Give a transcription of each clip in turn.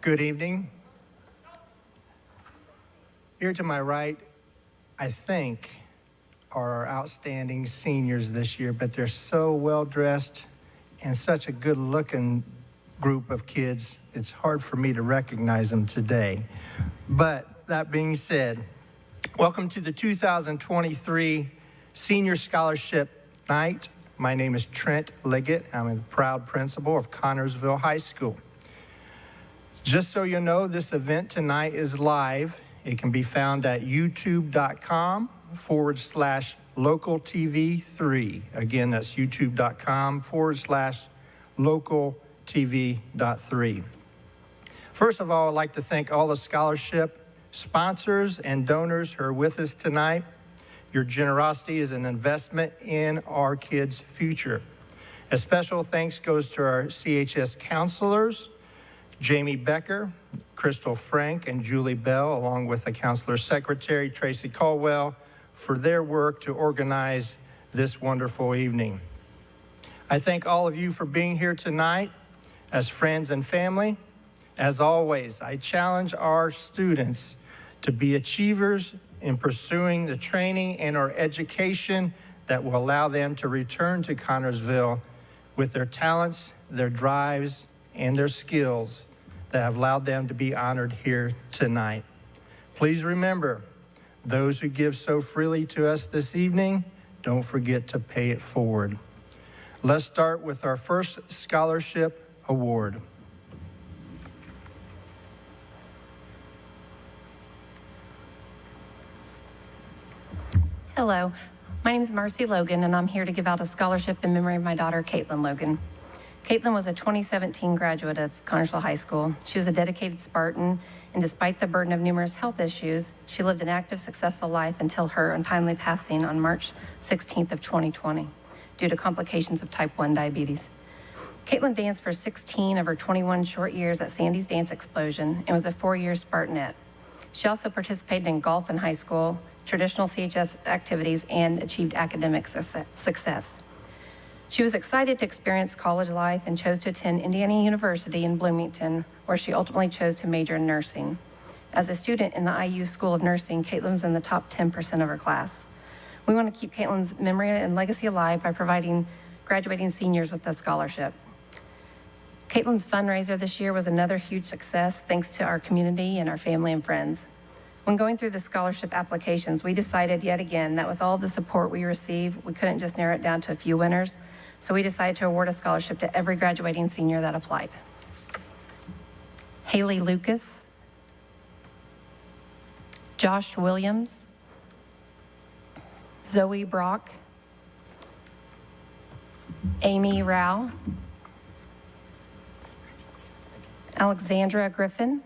Good evening. Here to my right, I think, are our outstanding seniors this year, but they're so well-dressed and such a good-looking group of kids, it's hard for me to recognize them today. But that being said, welcome to the 2023 Senior Scholarship Night. My name is Trent Liggett. I'm the proud principal of Connersville High School. Just so you know, this event tonight is live. It can be found at youtube.com/localtv3. Again, that's youtube.com/localtv.3. First of all, I'd like to thank all the scholarship sponsors and donors who are with us tonight. Your generosity is an investment in our kids' future. A special thanks goes to our CHS counselors, Jamie Becker, Crystal Frank, and Julie Bell, along with the counselor secretary, Tracy Caldwell, for their work to organize this wonderful evening. I thank all of you for being here tonight as friends and family. As always, I challenge our students to be achievers in pursuing the training and our education that will allow them to return to Connersville with their talents, their drives, and their skills that have allowed them to be honored here tonight. Please remember, those who give so freely to us this evening, don't forget to pay it forward. Let's start with our first scholarship award. Hello, my name is Marcy Logan, and I'm here to give out a scholarship in memory of my daughter, Caitlin Logan. Caitlin was a 2017 graduate of Connersville High School. She was a dedicated Spartan, and despite the burden of numerous health issues, she lived an active, successful life until her untimely passing on March 16th of 2020 due to complications of type 1 diabetes. Caitlin danced for 16 of her 21 short years at Sandy's Dance Explosion and was a 4-year Spartanette. She also participated in golf in high school, traditional CHS activities, and achieved academic success. She was excited to experience college life and chose to attend Indiana University in Bloomington, where she ultimately chose to major in nursing. As a student in the IU School of Nursing, Caitlin was in the top 10% of her class. We want to keep Caitlin's memory and legacy alive by providing graduating seniors with a scholarship. Caitlin's fundraiser this year was another huge success thanks to our community and our family and friends. When going through the scholarship applications, we decided yet again that with all the support we received, we couldn't just narrow it down to a few winners. So we decided to award a scholarship to every graduating senior that applied. Haley Lucas, Josh Williams, Zoe Brock, Amy Rao, Alexandra Griffin,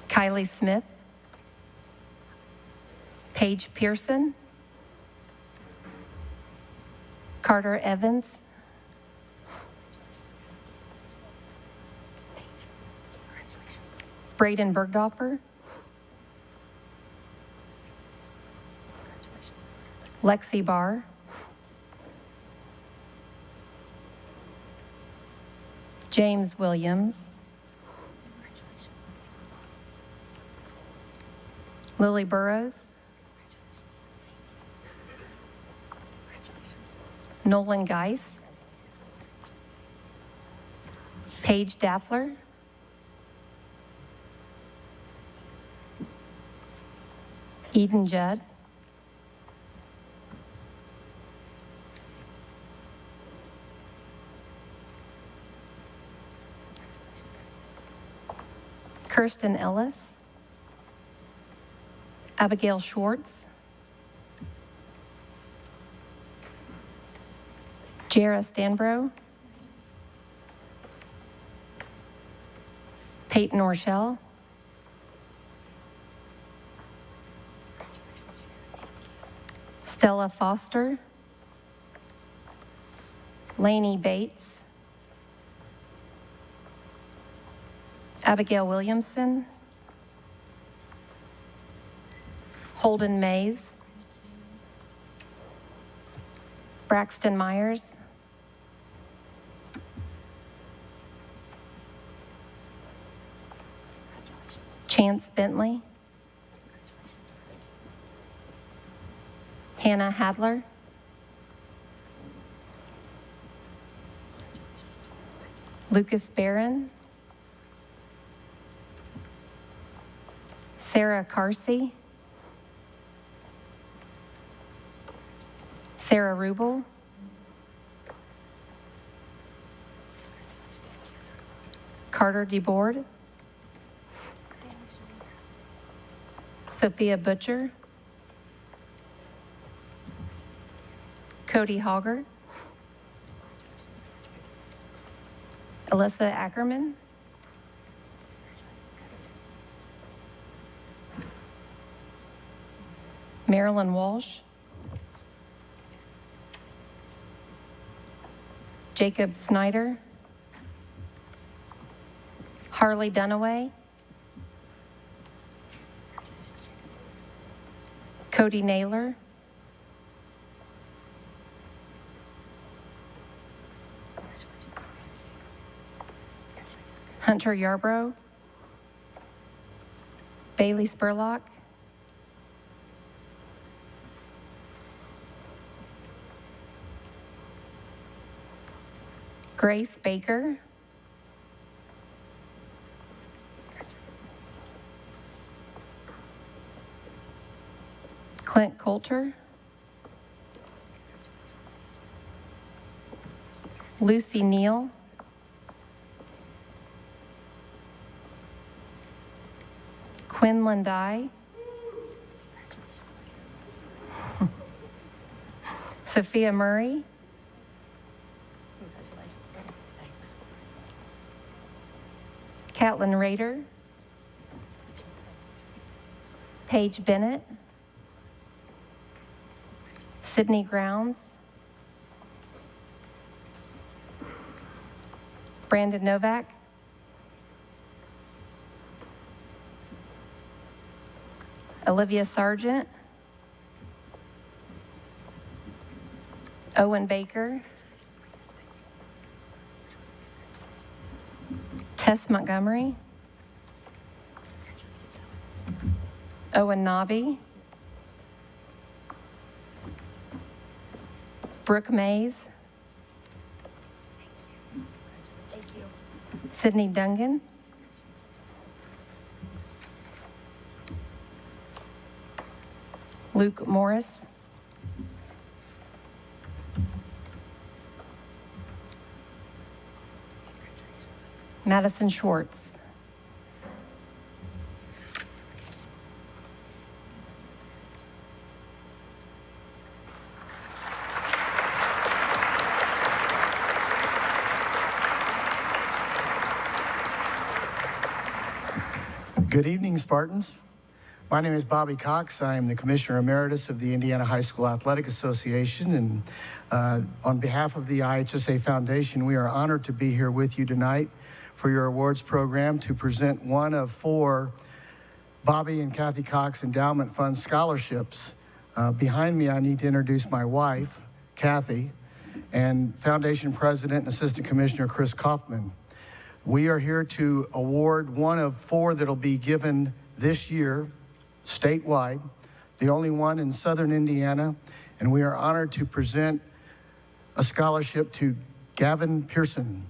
Kylie Smith, Paige Pearson, Carter Evans, Braden Bergdorfer, Lexi Barr, James Williams, Lily Burrows, Nolan Geis, Paige Daffler, Eden Judd, Kirsten Ellis, Abigail Schwartz, Jara Stanbro, Peyton Orshell, Stella Foster, Lainey Bates, Abigail Williamson, Holden Mays, Braxton Myers, Chance Bentley, Hannah Hadler, Lucas Barron, Sarah Carsey, Sarah Rubel, Carter DeBoard, Sophia Butcher, Cody Hogger, Alyssa Ackerman, Marilyn Walsh, Jacob Snyder, Harley Dunaway, Cody Naylor, Hunter Yarbrough, Bailey Spurlock, Grace Baker, Clint Coulter, Lucy Neal, Quinlan Dye, Sophia Murray, Catlin Rader, Paige Bennett, Sydney Grounds, Brandon Novak, Olivia Sargent, Owen Baker, Tess Montgomery, Owen Nobby, Brooke Mays, Sydney Dungan, Luke Morris, Madison Schwartz. Good evening, Spartans. My name is Bobby Cox. I am the Commissioner Emeritus of the Indiana High School Athletic Association, and on behalf of the IHSA Foundation, we are honored to be here with you tonight for your awards program to present one of 4 Bobby and Kathy Cox Endowment Fund scholarships. Behind me, I need to introduce my wife, Kathy, and Foundation President and Assistant Commissioner Chris Kaufman. We are here to award one of 4 that'll be given this year, statewide, the only one in Southern Indiana, and we are honored to present a scholarship to Gavin Pearson.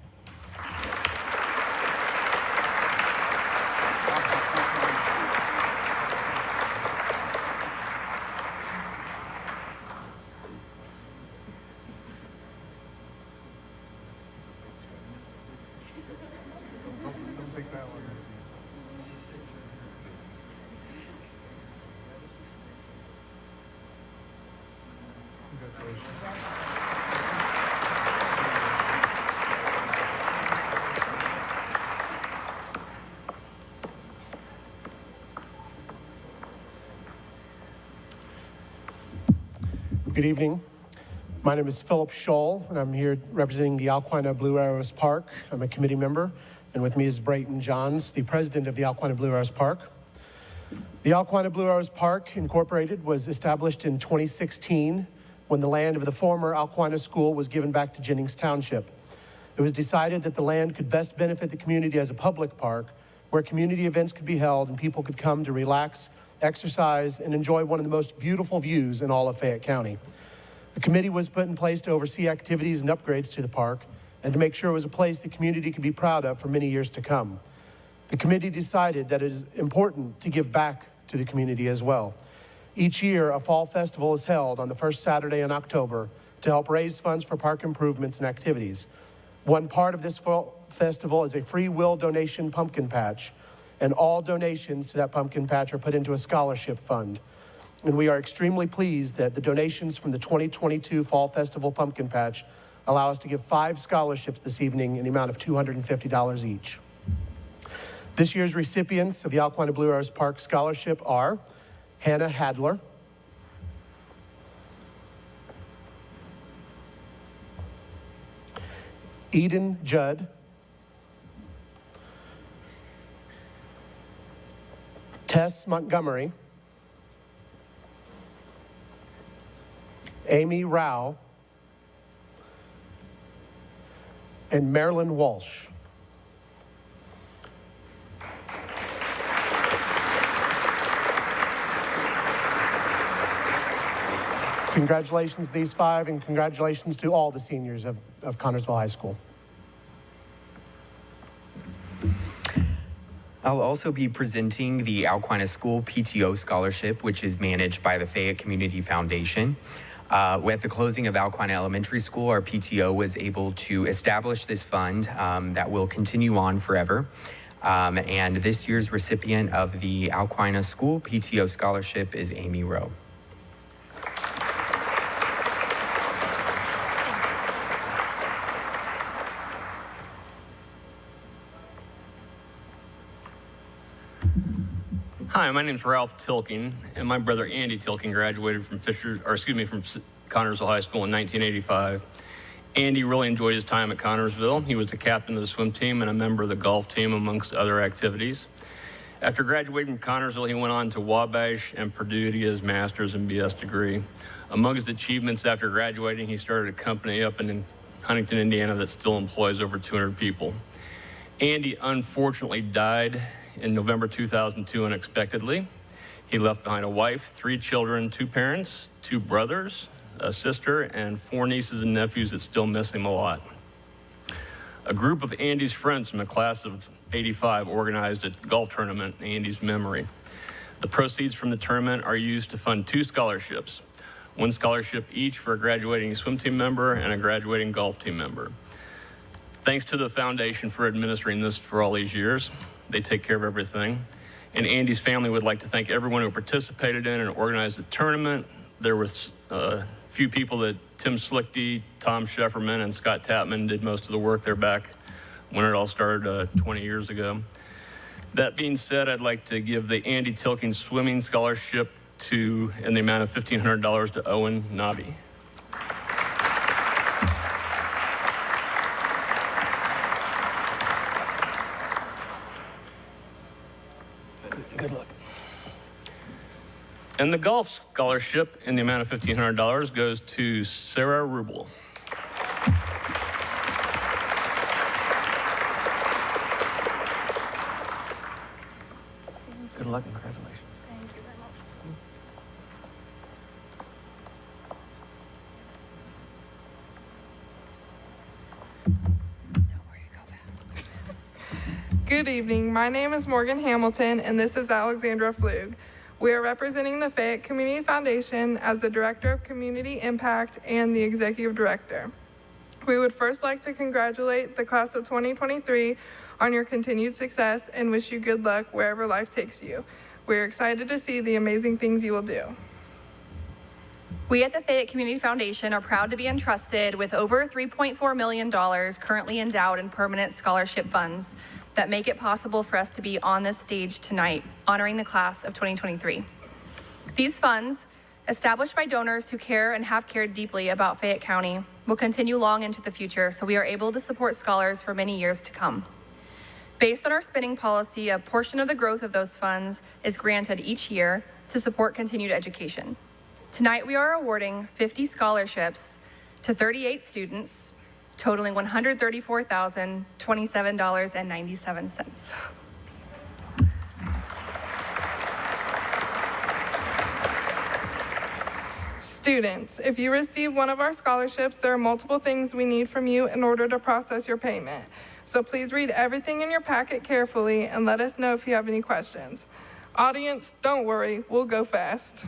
Good evening. My name is Philip Scholl, and I'm here representing the Alquina Blue Arrows Park. I'm a committee member, and with me is Brayton Johns, the president of the Alquina Blue Arrows Park. The Alquina Blue Arrows Park Incorporated was established in 2016 when the land of the former Alquina School was given back to Jennings Township. It was decided that the land could best benefit the community as a public park where community events could be held and people could come to relax, exercise, and enjoy one of the most beautiful views in all of Fayette County. A committee was put in place to oversee activities and upgrades to the park and to make sure it was a place the community could be proud of for many years to come. The committee decided that it is important to give back to the community as well. Each year, a fall festival is held on the first Saturday in October to help raise funds for park improvements and activities. One part of this fall festival is a free will donation pumpkin patch, and all donations to that pumpkin patch are put into a scholarship fund. And we are extremely pleased that the donations from the 2022 Fall Festival Pumpkin Patch allow us to give 5 scholarships this evening in the amount of $250 each. This year's recipients of the Alquina Blue Arrows Park Scholarship are Hannah Hadler, Eden Judd, Tess Montgomery, Amy Rao, and Marilyn Walsh. Congratulations to these 5, and congratulations to all the seniors of Connersville High School. I'll also be presenting the Alquina School PTO Scholarship, which is managed by the Fayette Community Foundation. At the closing of Alquina Elementary School, our PTO was able to establish this fund that will continue on forever. And this year's recipient of the Alquina School PTO Scholarship is Amy Rowe. Hi, my name is Ralph Tilkin, and my brother Andy Tilkin graduated from Connersville High School in 1985. Andy really enjoyed his time at Connersville. He was the captain of the swim team and a member of the golf team, amongst other activities. After graduating from Connersville, he went on to Wabash and Purdue to get his master's and BS degree. Among his achievements after graduating, he started a company up in Huntington, Indiana that still employs over 200 people. Andy unfortunately died in November 2002 unexpectedly. He left behind a wife, 3 children, 2 parents, 2 brothers, a sister, and 4 nieces and nephews that still miss him a lot. A group of Andy's friends from the class of '85 organized a golf tournament in Andy's memory. The proceeds from the tournament are used to fund 2 scholarships, 1 scholarship each for a graduating swim team member and a graduating golf team member. Thanks to the foundation for administering this for all these years. They take care of everything. And Andy's family would like to thank everyone who participated in and organized the tournament. There was a few people that Tim Slichty, Tom Shefferman, and Scott Tapman did most of the work there back when it all started 20 years ago. That being said, I'd like to give the Andy Tilkin Swimming Scholarship in the amount of $1,500 to Owen Nobby. Good luck. And the golf scholarship in the amount of $1,500 goes to Sarah Rubel. Good luck and congratulations. Thank you very much. Good evening. My name is Morgan Hamilton, and this is Alexandra Flug. We are representing the Fayette Community Foundation as the Director of Community Impact and the Executive Director. We would first like to congratulate the class of 2023 on your continued success and wish you good luck wherever life takes you. We are excited to see the amazing things you will do. We at the Fayette Community Foundation are proud to be entrusted with over $3.4 million currently endowed in permanent scholarship funds that make it possible for us to be on this stage tonight, honoring the class of 2023. These funds, established by donors who care and have cared deeply about Fayette County, will continue long into the future, so we are able to support scholars for many years to come. Based on our spending policy, a portion of the growth of those funds is granted each year to support continued education. Tonight, we are awarding 50 scholarships to 38 students, totaling $134,027.97. Students, if you receive one of our scholarships, there are multiple things we need from you in order to process your payment. So please read everything in your packet carefully and let us know if you have any questions. Audience, don't worry, we'll go fast.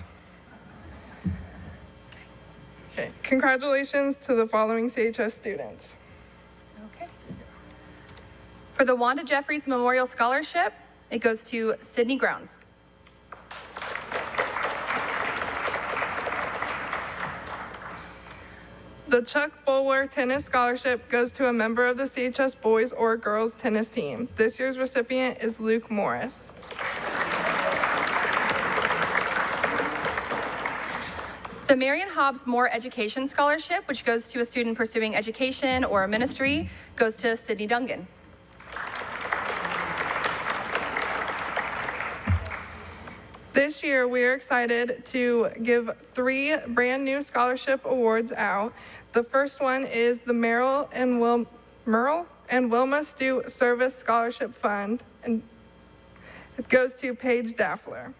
Okay, congratulations to the following CHS students. Okay. For the Wanda Jeffries Memorial Scholarship, it goes to Sydney Grounds. The Chuck Bulwer Tennis Scholarship goes to a member of the CHS boys or girls tennis team. This year's recipient is Luke Morris. The Marion Hobbs Moore Education Scholarship, which goes to a student pursuing education or a ministry, goes to Sydney Dungan. This year, we are excited to give 3 brand new scholarship awards out. The first one is the Merle and Wilma Stu Service Scholarship Fund, and it goes to Paige Daffler.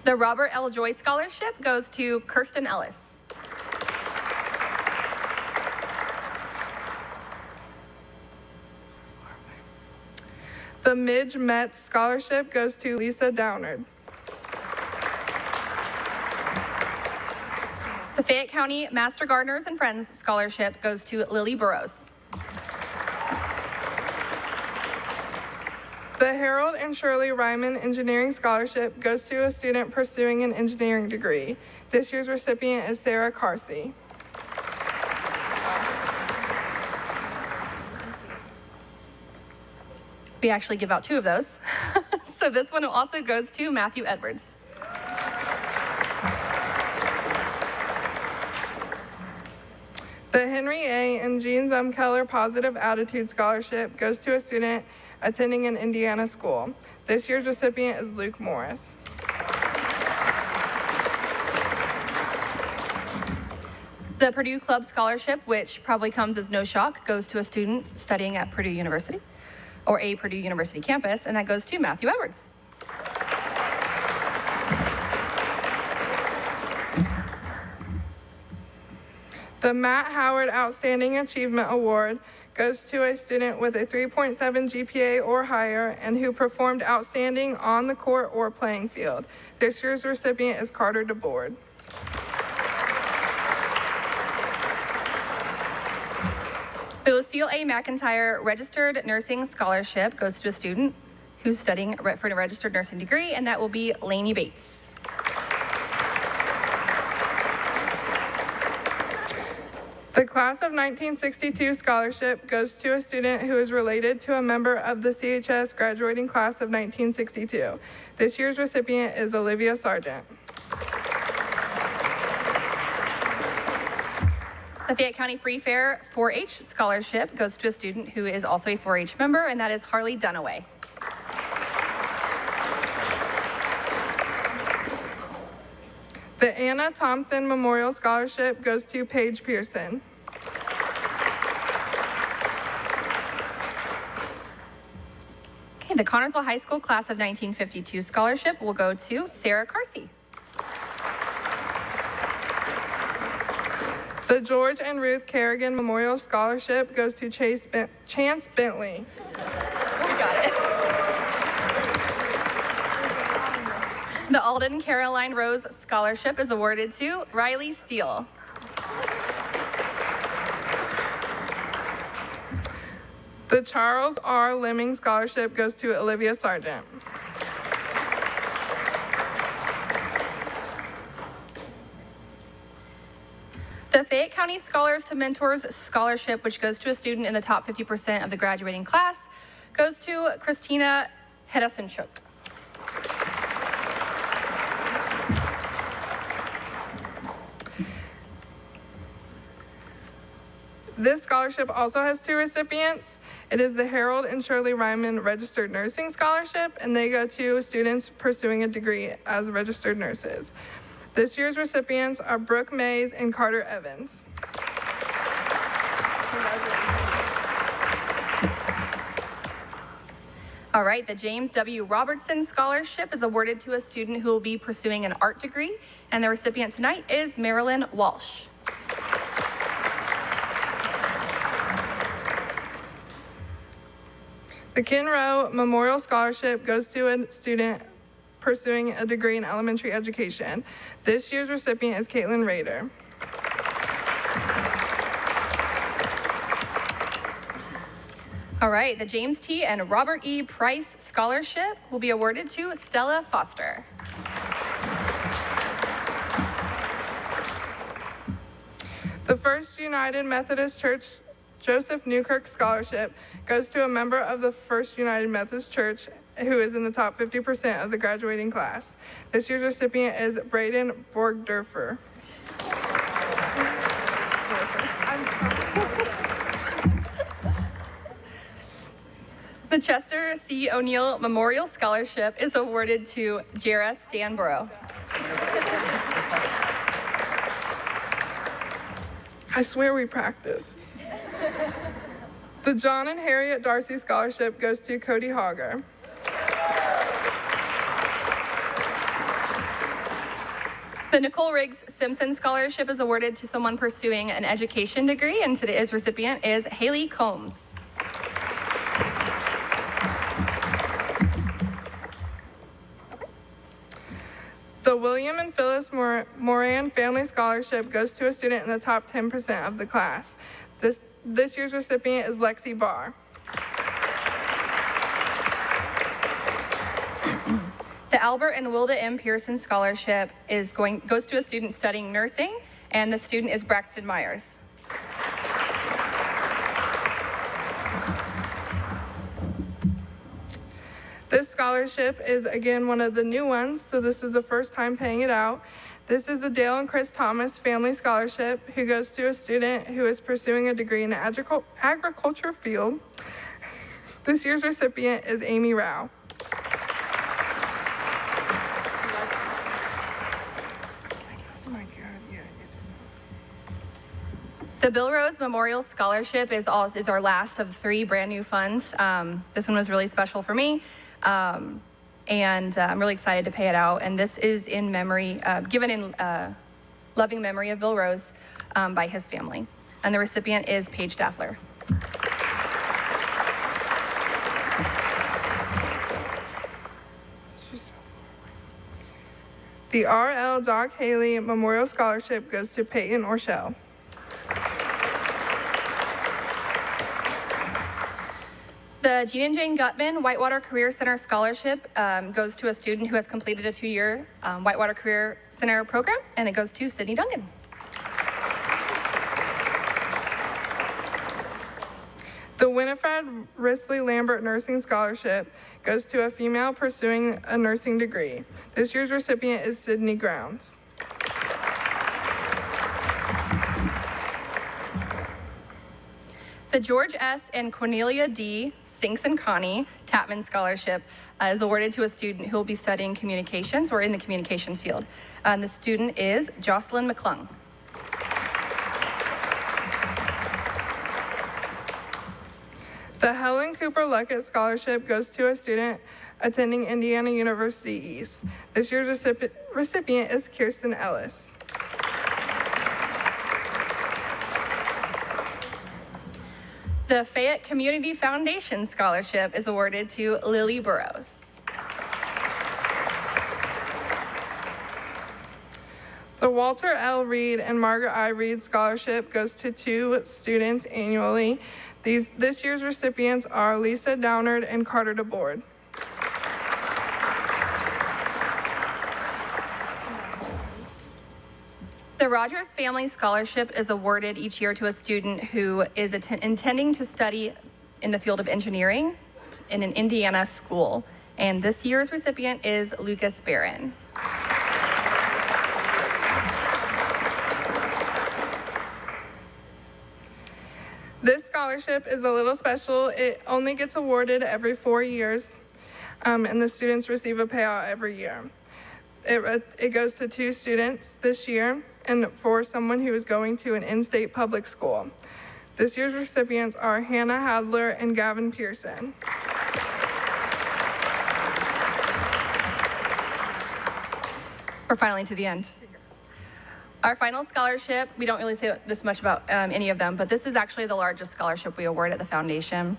The Robert L. Joy Scholarship goes to Kirsten Ellis. The Midge Metz Scholarship goes to Lisa Downard. The Fayette County Master Gardeners and Friends Scholarship goes to Lily Burrows. The Harold and Shirley Ryman Engineering Scholarship goes to a student pursuing an engineering degree. This year's recipient is Sarah Carsey. We actually give out 2 of those. So this one also goes to Matthew Edwards. The Henry A. and Jean Zumkeller Positive Attitude Scholarship goes to a student attending an Indiana school. This year's recipient is Luke Morris. The Purdue Club Scholarship, which probably comes as no shock, goes to a student studying at Purdue University, or a Purdue University campus, and that goes to Matthew Edwards. The Matt Howard Outstanding Achievement Award goes to a student with a 3.7 GPA or higher and who performed outstanding on the court or playing field. This year's recipient is Carter DeBoard. The Lucille A. McIntyre Registered Nursing Scholarship goes to a student who's studying for a registered nursing degree, and that will be Lainey Bates. The Class of 1962 Scholarship goes to a student who is related to a member of the CHS graduating class of 1962. This year's recipient is Olivia Sargent. The Fayette County Free Fair 4-H Scholarship goes to a student who is also a 4-H member, and that is Harley Dunaway. The Anna Thompson Memorial Scholarship goes to Paige Pearson. Okay, the Connersville High School Class of 1952 Scholarship will go to Sarah Carsey. The George and Ruth Kerrigan Memorial Scholarship goes to Chance Bentley. We got it. The Alden Caroline Rose Scholarship is awarded to Riley Steele. The Charles R. Lemming Scholarship goes to Olivia Sargent. The Fayette County Scholars to Mentors Scholarship, which goes to a student in the top 50% of the graduating class, goes to Christina Hedasenchuk. This scholarship also has 2 recipients. It is the Harold and Shirley Ryman Registered Nursing Scholarship, and they go to students pursuing a degree as registered nurses. This year's recipients are Brooke Mays and Carter Evans. All right, the James W. Robertson Scholarship is awarded to a student who will be pursuing an art degree, and the recipient tonight is Marilyn Walsh. The Ken Rowe Memorial Scholarship goes to a student pursuing a degree in elementary education. This year's recipient is Caitlin Rader. All right, the James T. and Robert E. Price Scholarship will be awarded to Stella Foster. The First United Methodist Church Joseph Newkirk Scholarship goes to a member of the First United Methodist Church who is in the top 50% of the graduating class. This year's recipient is Braden Borgdorfer. The Chester C. O'Neill Memorial Scholarship is awarded to Jara Stanborough. I swear we practiced. The John and Harriet Darcy Scholarship goes to Cody Hogger. The Nicole Riggs Simpson Scholarship is awarded to someone pursuing an education degree, and today's recipient is Haley Combs. The William and Phyllis Moran Family Scholarship goes to a student in the top 10% of the class. This year's recipient is Lexi Barr. The Albert and Wilda M. Pearson Scholarship goes to a student studying nursing, and the student is Braxton Myers. This scholarship is, again, one of the new ones, so this is the first time paying it out. This is the Dale and Chris Thomas Family Scholarship, who goes to a student who is pursuing a degree in the agriculture field. This year's recipient is Amy Rao. The Bill Rose Memorial Scholarship is our last of 3 brand new funds. This one was really special for me, and I'm really excited to pay it out. And this is in memory, given in loving memory of Bill Rose by his family. And the recipient is Paige Daffler. The R.L. Doc Haley Memorial Scholarship goes to Peyton Orshell. The Jean and Jane Gutman Whitewater Career Center Scholarship goes to a student who has completed a 2-year Whitewater Career Center program, and it goes to Sydney Duncan. The Winifred Risley Lambert Nursing Scholarship goes to a female pursuing a nursing degree. This year's recipient is Sydney Grounds. The George S. and Cornelia D. Sinks and Connie Tapman Scholarship is awarded to a student who will be studying communications or in the communications field. The student is Jocelyn McClung. The Helen Cooper Luckett Scholarship goes to a student attending Indiana University East. This year's recipient is Kirsten Ellis. The Fayette Community Foundation Scholarship is awarded to Lily Burrows. The Walter L. Reed and Margaret I. Reed Scholarship goes to 2 students annually. This year's recipients are Lisa Downard and Carter DeBoard. The Rogers Family Scholarship is awarded each year to a student who is intending to study in the field of engineering in an Indiana school. And this year's recipient is Lucas Barron. This scholarship scholarship is a little special. It only gets awarded every 4 years, and the students receive a payout every year. It goes to 2 students this year and for someone who is going to an in-state public school. This year's recipients are Hannah Hadler and Gavin Pearson. We're finally to the end. Our final scholarship, we don't really say this much about any of them, but this is actually the largest scholarship we award at the foundation.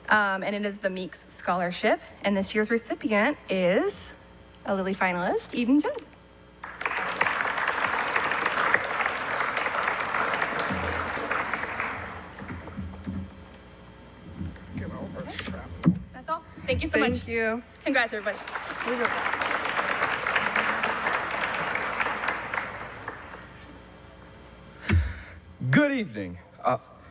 And it is the Meeks Scholarship. And this year's recipient is a Lilly finalist, Eden Judd. That's all. Thank you so much. Thank you. Congrats, everybody. Good evening.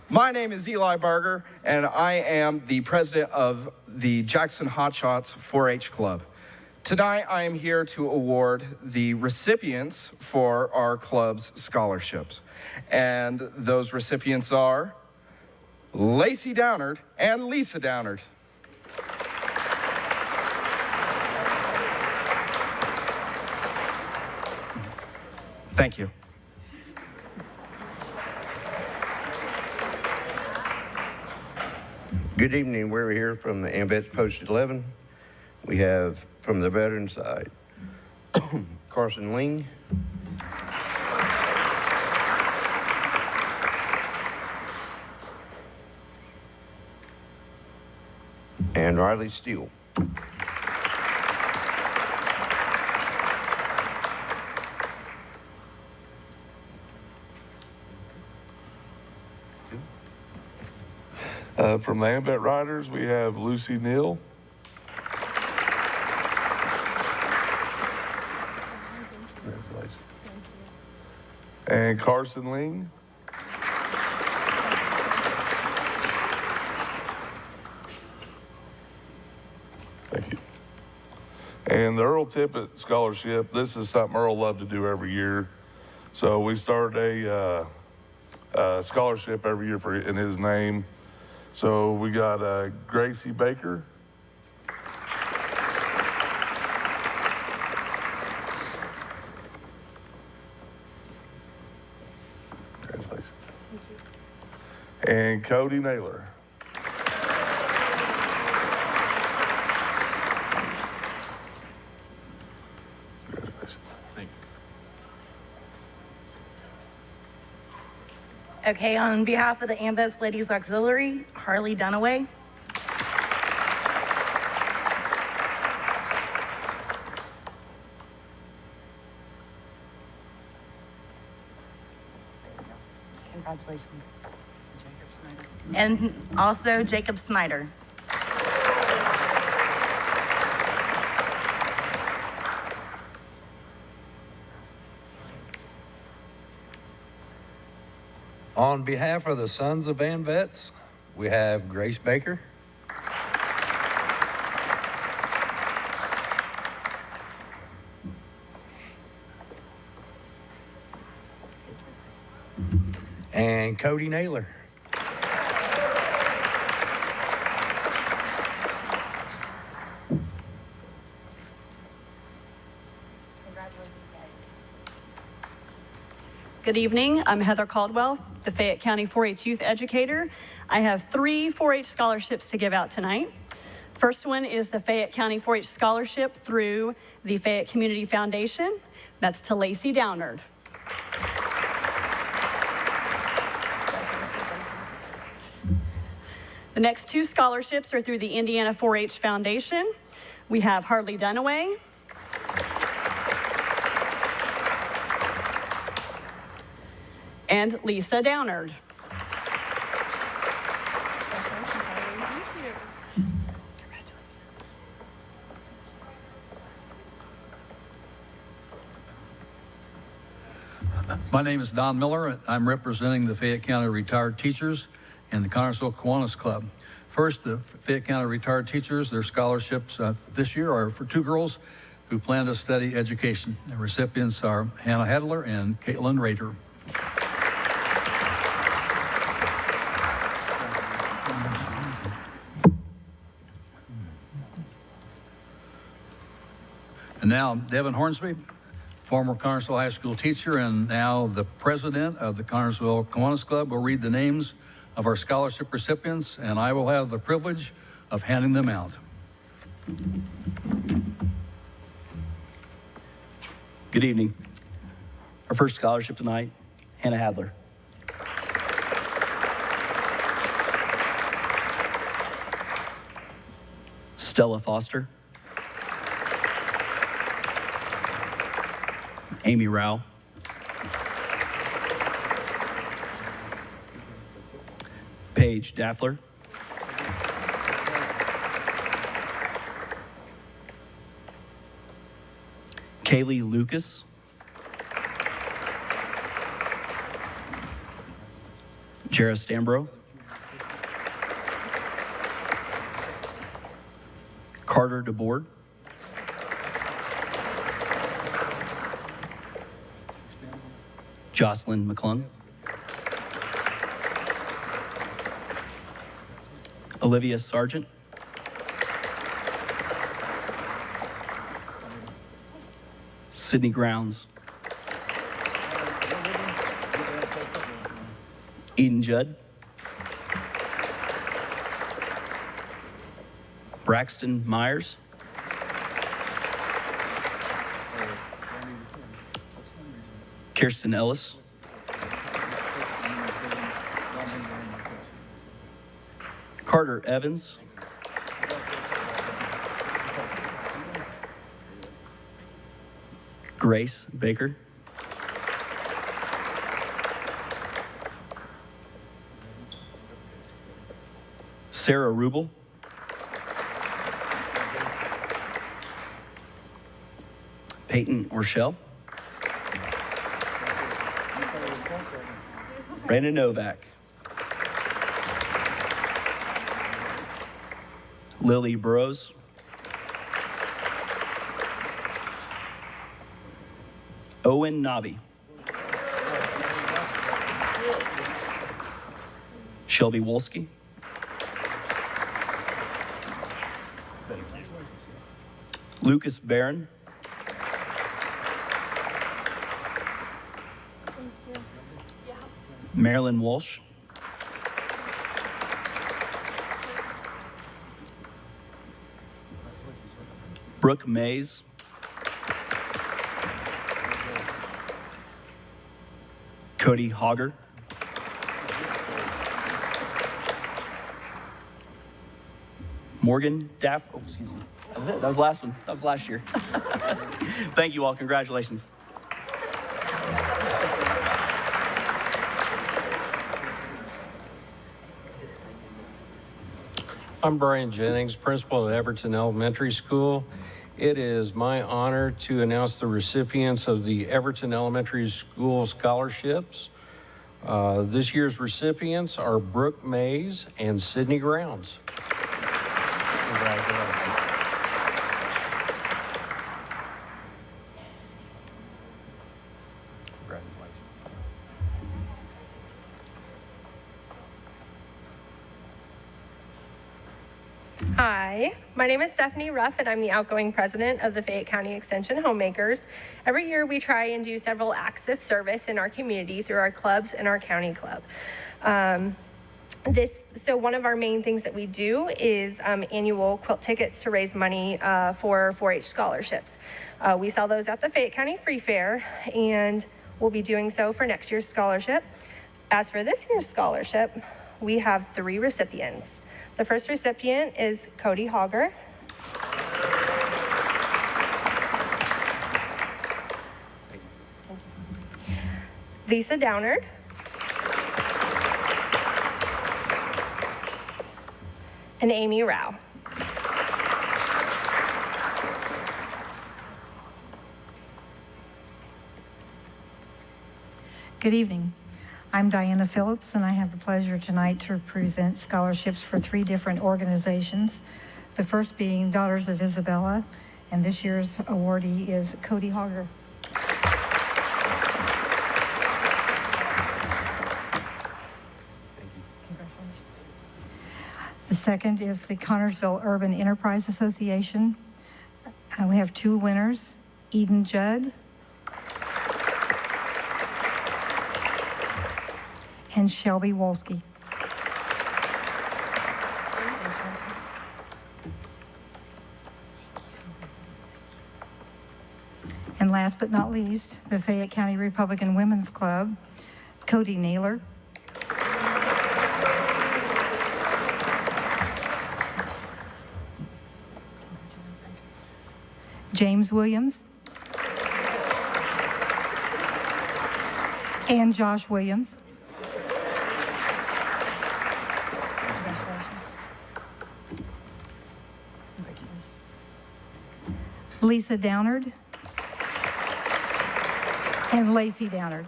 My name is Eli Berger, and I am the president of the Jackson Hotshots 4-H Club. Tonight, I am here to award the recipients for our club's scholarships. And those recipients are Lacey Downard and Lisa Downard. Thank you. Good evening. We're here from the AMVETS Post 11. We have from the veteran side, Carson Ling, and Riley Steele. From the AMVET Riders, we have Lucy Neal. And Carson Ling. Thank you. And the Earl Tippett Scholarship, this is something Earl loved to do every year. So we started a scholarship every year in his name. So we got Gracie Baker. Congratulations. Thank you. And Cody Naylor. Congratulations. Thank you. Okay, on behalf of the AMVETS Ladies Auxiliary, Harley Dunaway. Congratulations. And also Jacob Snyder. On behalf of the Sons of AMVETS, we have Grace Baker. And Cody Naylor. Good evening. I'm Heather Caldwell, the Fayette County 4-H Youth Educator. I have 3 4-H scholarships to give out tonight. First one is the Fayette County 4-H Scholarship through the Fayette Community Foundation. That's to Lacey Downard. The next 2 scholarships are through the Indiana 4-H Foundation. We have Harley Dunaway and Lisa Downard. My name is Don Miller. I'm representing the Fayette County Retired Teachers and the Connersville Kiwanis Club. First, the Fayette County Retired Teachers, their scholarships this year are for 2 girls who plan to study education. The recipients are Hannah Hadler and Caitlin Rader. And now Devin Hornsby, former Connersville High School teacher and now the president of the Connersville Kiwanis Club, will read the names of our scholarship recipients, and I will have the privilege of handing them out. Good evening. Our first scholarship tonight, Hannah Hadler. Stella Foster. Amy Rao. Paige Daffler. Kaylee Lucas. Jara Stambro. Carter DeBoard. Jocelyn McClung. Olivia Sargent. Sydney Grounds. Eden Judd. Braxton Myers. Kirsten Ellis. Carter Evans. Grace Baker. Sarah Rubel. Peyton Orshell. Brandon Novak. Lily Burrows. Owen Nobby. Shelby Wolski. Lucas Barron. Marilyn Walsh. Brooke Mays. Cody Hogger. Morgan Daff. Oh, excuse me. That was it. That was the last one. That was last year. Thank you all. Congratulations. I'm Brian Jennings, principal at Everton Elementary School. It is my honor to announce the recipients of the Everton Elementary School scholarships. This year's recipients are Brooke Mays and Sydney Grounds. Congratulations. Hi, my name is Stephanie Ruff, and I'm the outgoing president of the Fayette County Extension Homemakers. Every year we try and do several acts of service in our community through our clubs and our county club. So one of our main things that we do is annual quilt tickets to raise money for 4-H scholarships. We sell those at the Fayette County Free Fair, and we'll be doing so for next year's scholarship. As for this year's scholarship, we have 3 recipients. The first recipient is Cody Hogger. Lisa Downard. And Amy Rao. Good evening. I'm Diana Phillips, and I have the pleasure tonight to present scholarships for 3 different organizations. The first being Daughters of Isabella, and this year's awardee is Cody Hogger. The second is the Connersville Urban Enterprise Association. We have 2 winners, Eden Judd and Shelby Wolski. And last but not least, the Fayette County Republican Women's Club, Cody Naylor, James Williams, and Josh Williams. Lisa Downard and Lacey Downard.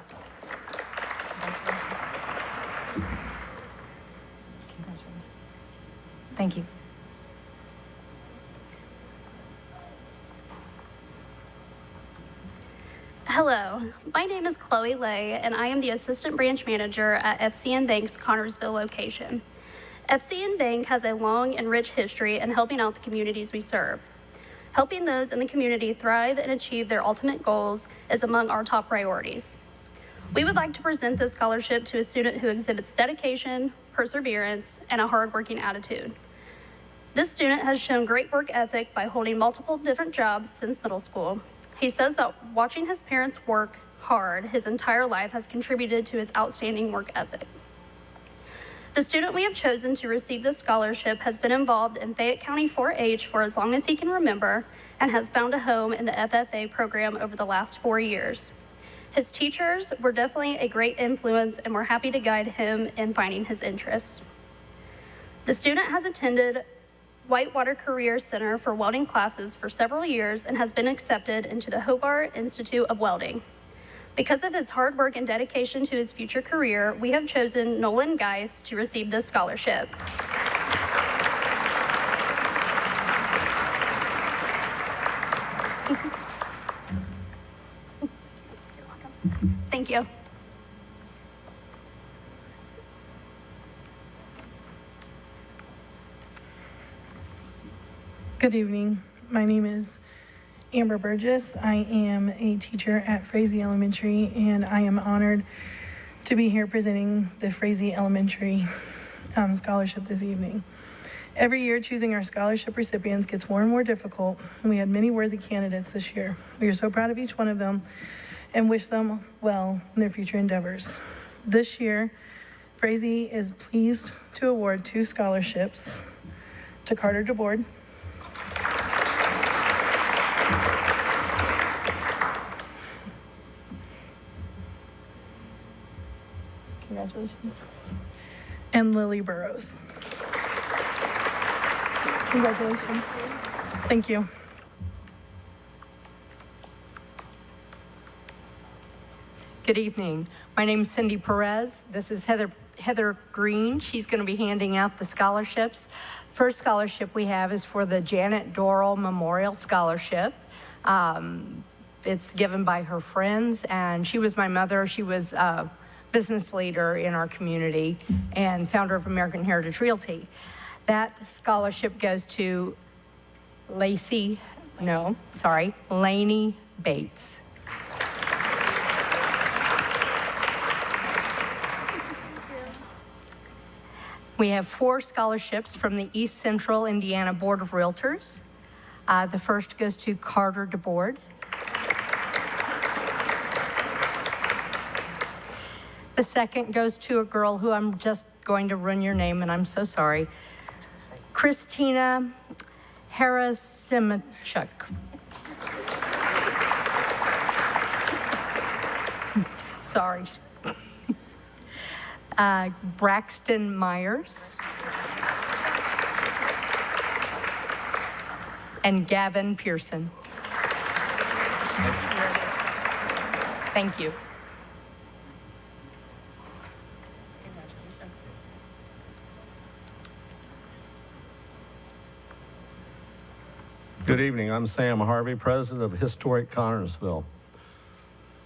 Thank you. Hello, my name is Chloe Lay, and I am the Assistant Branch Manager at FCN Bank's Connersville location. FCN Bank has a long and rich history in helping out the communities we serve. Helping those in the community thrive and achieve their ultimate goals is among our top priorities. We would like to present this scholarship to a student who exhibits dedication, perseverance, and a hardworking attitude. This student has shown great work ethic by holding multiple different jobs since middle school. He says that watching his parents work hard his entire life has contributed to his outstanding work ethic. The student we have chosen to receive this scholarship has been involved in Fayette County 4-H for as long as he can remember and has found a home in the FFA program over the last 4 years. His teachers were definitely a great influence and were happy to guide him in finding his interests. The student has attended Whitewater Career Center for welding classes for several years and has been accepted into the Hobart Institute of Welding. Because of his hard work and dedication to his future career, we have chosen Nolan Geis to receive this scholarship. Thank you. Good evening. My name is Amber Burgess. I am a teacher at Frazee Elementary, and I am honored to be here presenting the Frazee Elementary scholarship this evening. Every year, choosing our scholarship recipients gets more and more difficult, and we had many worthy candidates this year. We are so proud of each one of them and wish them well in their future endeavors. This year, Frazee is pleased to award 2 scholarships to Carter DeBoard, congratulations, and Lily Burrows. Congratulations. Thank you. Good evening. My name is Cindy Perez. This is Heather Green. She's going to be handing out the scholarships. First scholarship we have is for the Janet Doral Memorial Scholarship. It's given by her friends, and she was my mother. She was a business leader in our community and founder of American Heritage Realty. That scholarship goes to Lainey Bates. We have 4 scholarships from the East Central Indiana Board of Realtors. The first goes to Carter DeBoard. The second goes to a girl who I'm just going to ruin your name, and I'm so sorry. Christina Harasimaczuk. Sorry. Braxton Myers. And Gavin Pearson. Thank you. Good evening. I'm Sam Harvey, president of Historic Connersville.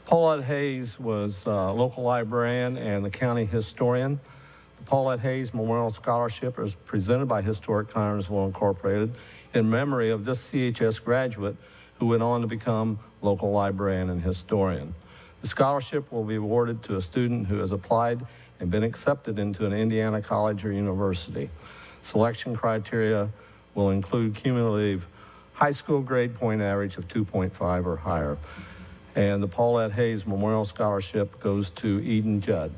Paulette Hayes was a local librarian and the county historian. The Paulette Hayes Memorial Scholarship is presented by Historic Connersville Incorporated in memory of this CHS graduate who went on to become local librarian and historian. The scholarship will be awarded to a student who has applied and been accepted into an Indiana college or university. Selection criteria will include cumulative high school grade point average of 2.5 or higher. And the Paulette Hayes Memorial Scholarship goes to Eden Judd.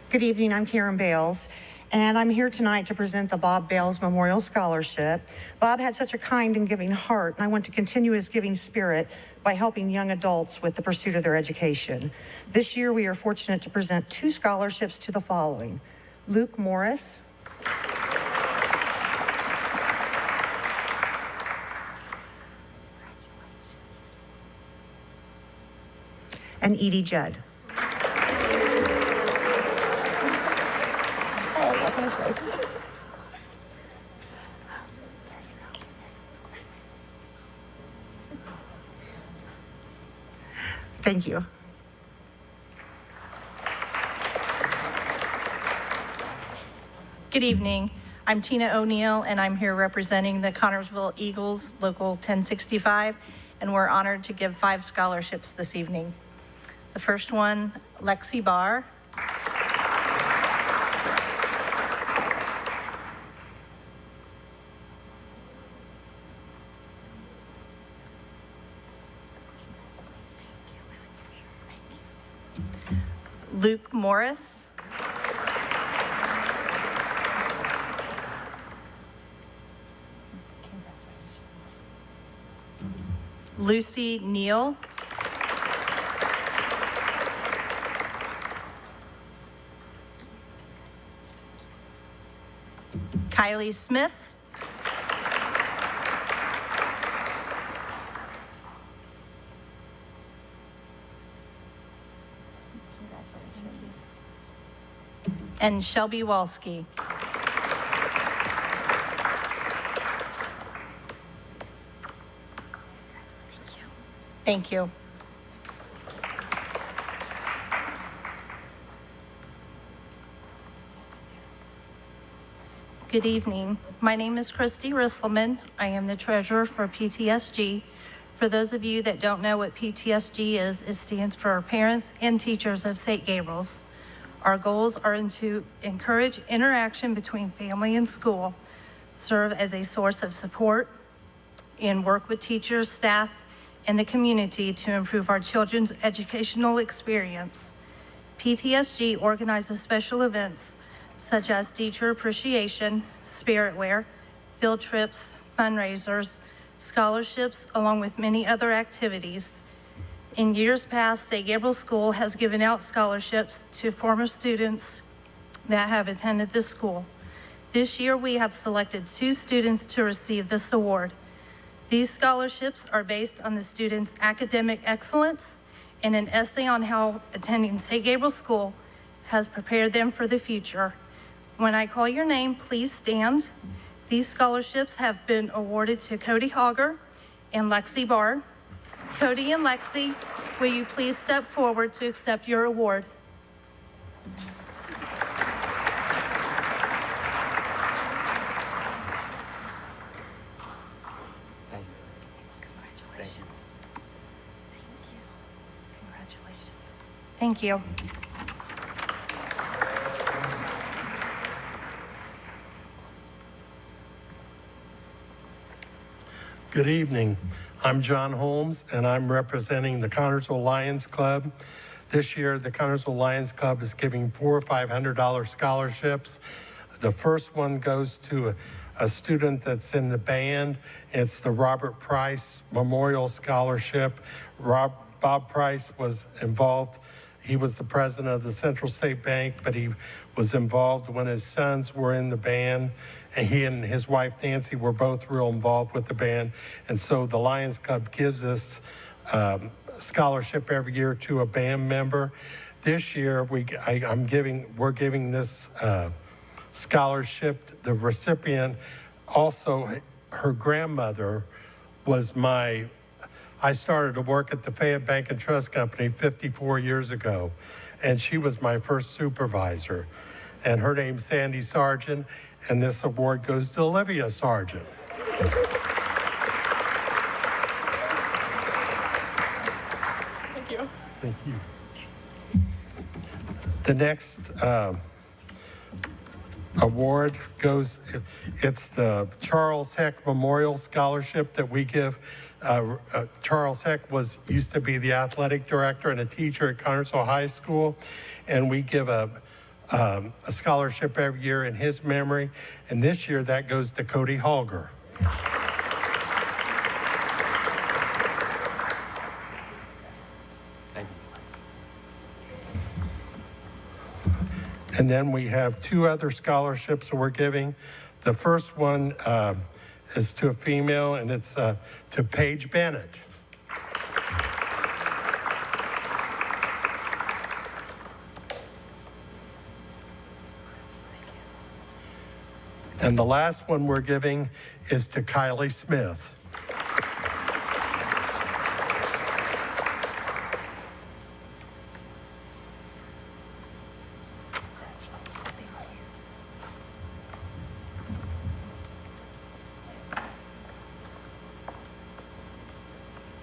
Good evening, I'm Karen Bales, and I'm here tonight to present the Bob Bales Memorial Scholarship. Bob had such a kind and giving heart, and I want to continue his giving spirit by helping young adults with the pursuit of their education. This year, we are fortunate to present 2 scholarships to the following: Luke Morris, and Edie Judd. Thank you. Good evening. I'm Tina O'Neill, and I'm here representing the Connersville Eagles, Local 1065, and we're honored to give 5 scholarships this evening. The first one, Lexi Barr. Luke Morris. Lucy Neal. Kylie Smith. And Shelby Walski. Thank you. Good evening. My name is Christy Risselman. I am the treasurer for PTSG. For those of you that don't know what PTSG is, it stands for Parents and Teachers of St. Gabriel's. Our goals are to encourage interaction between family and school, serve as a source of support, and work with teachers, staff, and the community to improve our children's educational experience. PTSG organizes special events such as teacher appreciation, spirit wear, field trips, fundraisers, scholarships, along with many other activities. In years past, St. Gabriel School has given out scholarships to former students that have attended this school. This year, we have selected 2 students to receive this award. These scholarships are based on the students' academic excellence and an essay on how attending St. Gabriel School has prepared them for the future. When I call your name, please stand. These scholarships have been awarded to Cody Hogger and Lexi Barr. Cody and Lexi, will you please step forward to accept your award? Thank you. Good evening. I'm John Holmes, and I'm representing the Connersville Lions Club. This year, the Connersville Lions Club is giving 4 $500 scholarships. The first one goes to a student that's in the band. It's the Robert Price Memorial Scholarship. Bob Price was involved. He was the president of the Central State Bank, but he was involved when his sons were in the band. And he and his wife, Nancy, were both real involved with the band. And so the Lions Club gives this scholarship every year to a band member. This year, we're giving this scholarship. The recipient also her grandmother was I started to work at the Fayette Bank and Trust Company 54 years ago, and she was my first supervisor. And her name's Sandy Sargent, and this award goes to Olivia Sargent. Thank you. Thank you. The next award goes, it's the Charles Heck Memorial Scholarship that we give. Charles Heck used to be the athletic director and a teacher at Connersville High School, and we give a scholarship every year in his memory, and this year that goes to Cody Holger. And then we have two other scholarships that we're giving. The first one is to a female, and it's to Paige Bennett. And the last one we're giving is to Kylie Smith.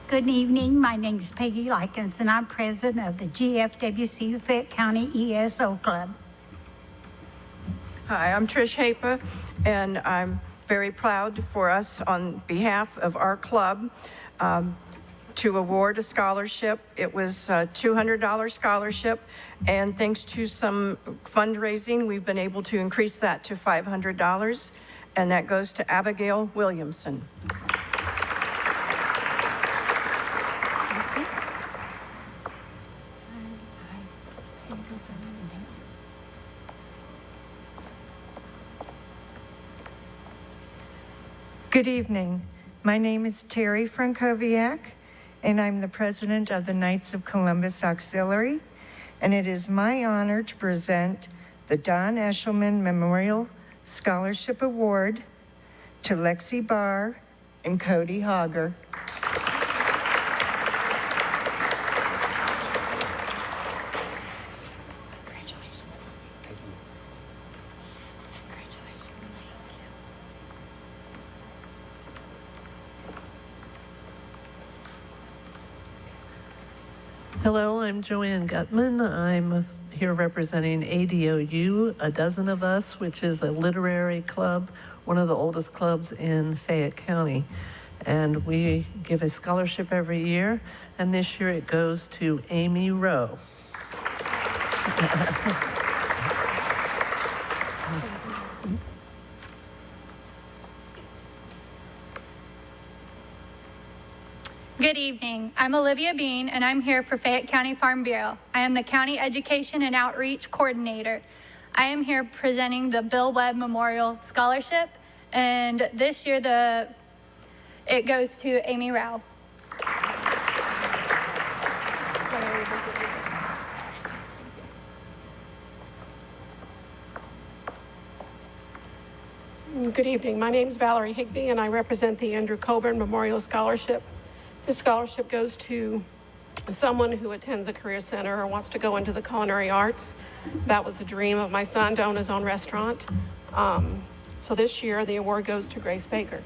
Good evening. My name is Peggy Likens, and I'm president of the GFWC Fayette County ESO Club. Hi, I'm Trish Haper, and I'm very proud for us on behalf of our club to award a scholarship. It was a $200 scholarship, and thanks to some fundraising, we've been able to increase that to $500, and that goes to Abigail Williamson. Good evening. My name is Terry Frankowiak, and I'm the president of the Knights of Columbus Auxiliary, and it is my honor to present the Don Eshelman Memorial Scholarship Award to Lexi Barr and Cody Hager. Hello, I'm Joanne Gutman. I'm here representing ADOU, A Dozen of Us, which is a literary club, one of the oldest clubs in Fayette County. And we give a scholarship every year, and this year it goes to Amy Rowe. Good evening. I'm Olivia Bean, and I'm here for Fayette County Farm Bureau. I am the County Education and Outreach Coordinator. I am here presenting the Bill Webb Memorial Scholarship, and this year it goes to Amy Rao. Good evening. My name is Valerie Higbee, and I represent the Andrew Coburn Memorial Scholarship. This scholarship goes to someone who attends a career center or wants to go into the culinary arts. That was a dream of my son to own his own restaurant. So this year, the award goes to Grace Baker.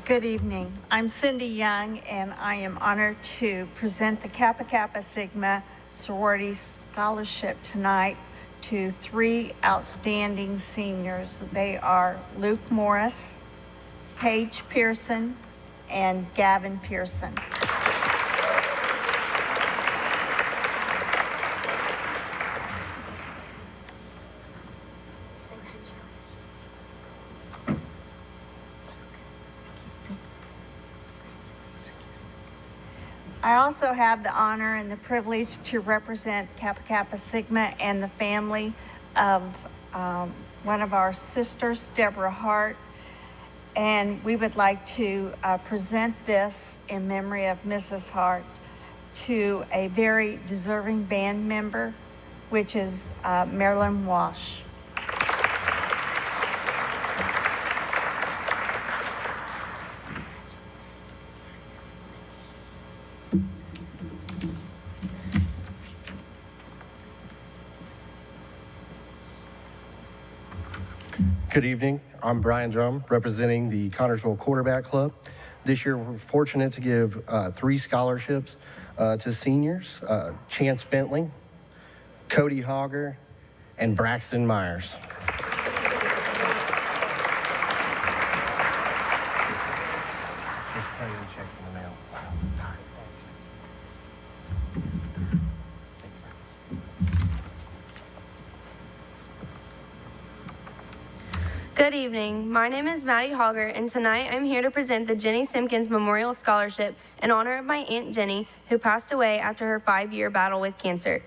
Good evening. I'm Cindy Young, and I am honored to present the Kappa Kappa Sigma Sorority Scholarship tonight to three outstanding seniors. They are Luke Morris, Paige Pearson, and Gavin Pearson. I also have the honor and the privilege to represent Kappa Kappa Sigma and the family of one of our sisters, Deborah Hart. And we would like to present this in memory of Mrs. Hart to a very deserving band member, which is Marilyn Walsh. Good evening. I'm Brian Drum, representing the Connersville Quarterback Club. This year, we're fortunate to give 3 scholarships to seniors, Chance Bentley, Cody Hogger, and Braxton Myers. Good evening. My name is Maddie Hogger, and tonight I'm here to present the Jenny Simpkins Memorial Scholarship in honor of my Aunt Jenny, who passed away after her 5-year battle with cancer.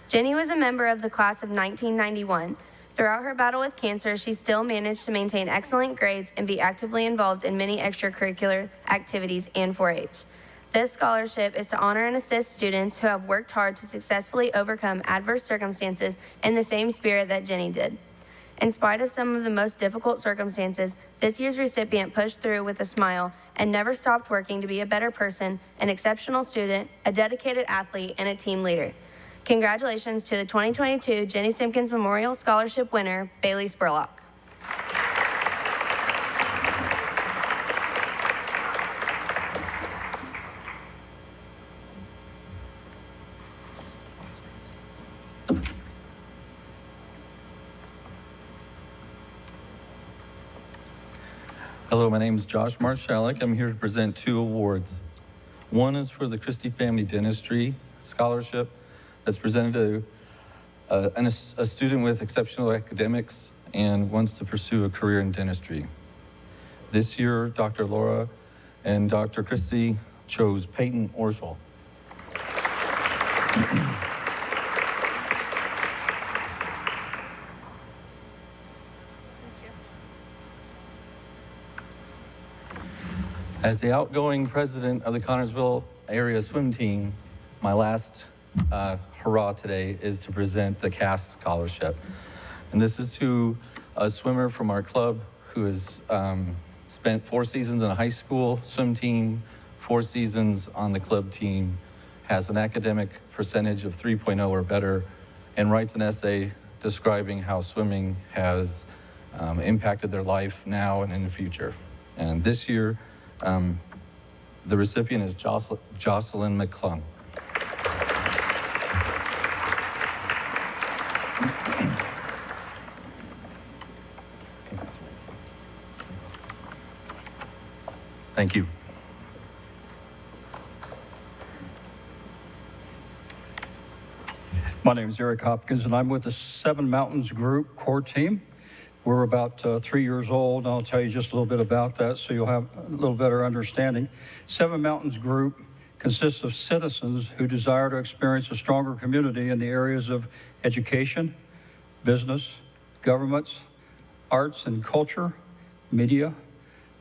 Jenny was a member of the class of 1991. Throughout her battle with cancer, she still managed to maintain excellent grades and be actively involved in many extracurricular activities and 4-H. This scholarship is to honor and assist students who have worked hard to successfully overcome adverse circumstances in the same spirit that Jenny did. In spite of some of the most difficult circumstances, this year's recipient pushed through with a smile and never stopped working to be a better person, an exceptional student, a dedicated athlete, and a team leader. Congratulations to the 2022 Jenny Simpkins Memorial Scholarship winner, Bailey Spurlock. Hello, my name is Josh Marshallek. I'm here to present 2 awards. One is for the Christie Family Dentistry Scholarship that's presented to a student with exceptional academics and wants to pursue a career in dentistry. This year, Dr. Laura and Dr. Christie chose Peyton Orschel. As the outgoing president of the Connersville area swim team, my last hurrah today is to present the CAST Scholarship. And this is to a swimmer from our club who has spent 4 seasons in a high school swim team, 4 seasons on the club team, has an academic percentage of 3.0 or better, and writes an essay describing how swimming has impacted their life now and in the future. And this year, the recipient is Jocelyn McClung. Thank you. My name is Eric Hopkins, and I'm with the Seven Mountains Group core team. We're about 3 years old, and I'll tell you just a little bit about that so you'll have a little better understanding. Seven Mountains Group consists of citizens who desire to experience a stronger community in the areas of education, business, governments, arts and culture, media,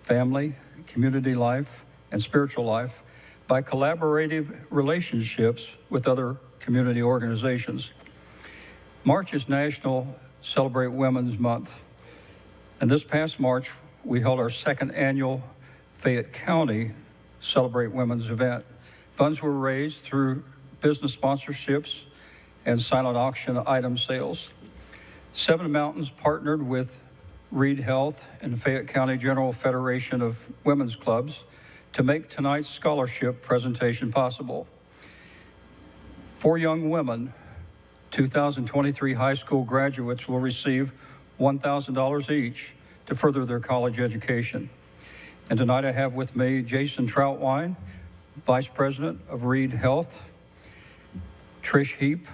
family, community life, and spiritual life by collaborative relationships with other community organizations. March is National Celebrate Women's Month. And this past March, we held our 2nd annual Fayette County Celebrate Women's event. Funds were raised through business sponsorships and silent auction item sales. Seven Mountains partnered with Reed Health and Fayette County General Federation of Women's Clubs to make tonight's scholarship presentation possible. 4 young women, 2023 high school graduates, will receive $1,000 each to further their college education. And tonight I have with me Jason Troutwine, Vice President of Reed Health, Trish Heap,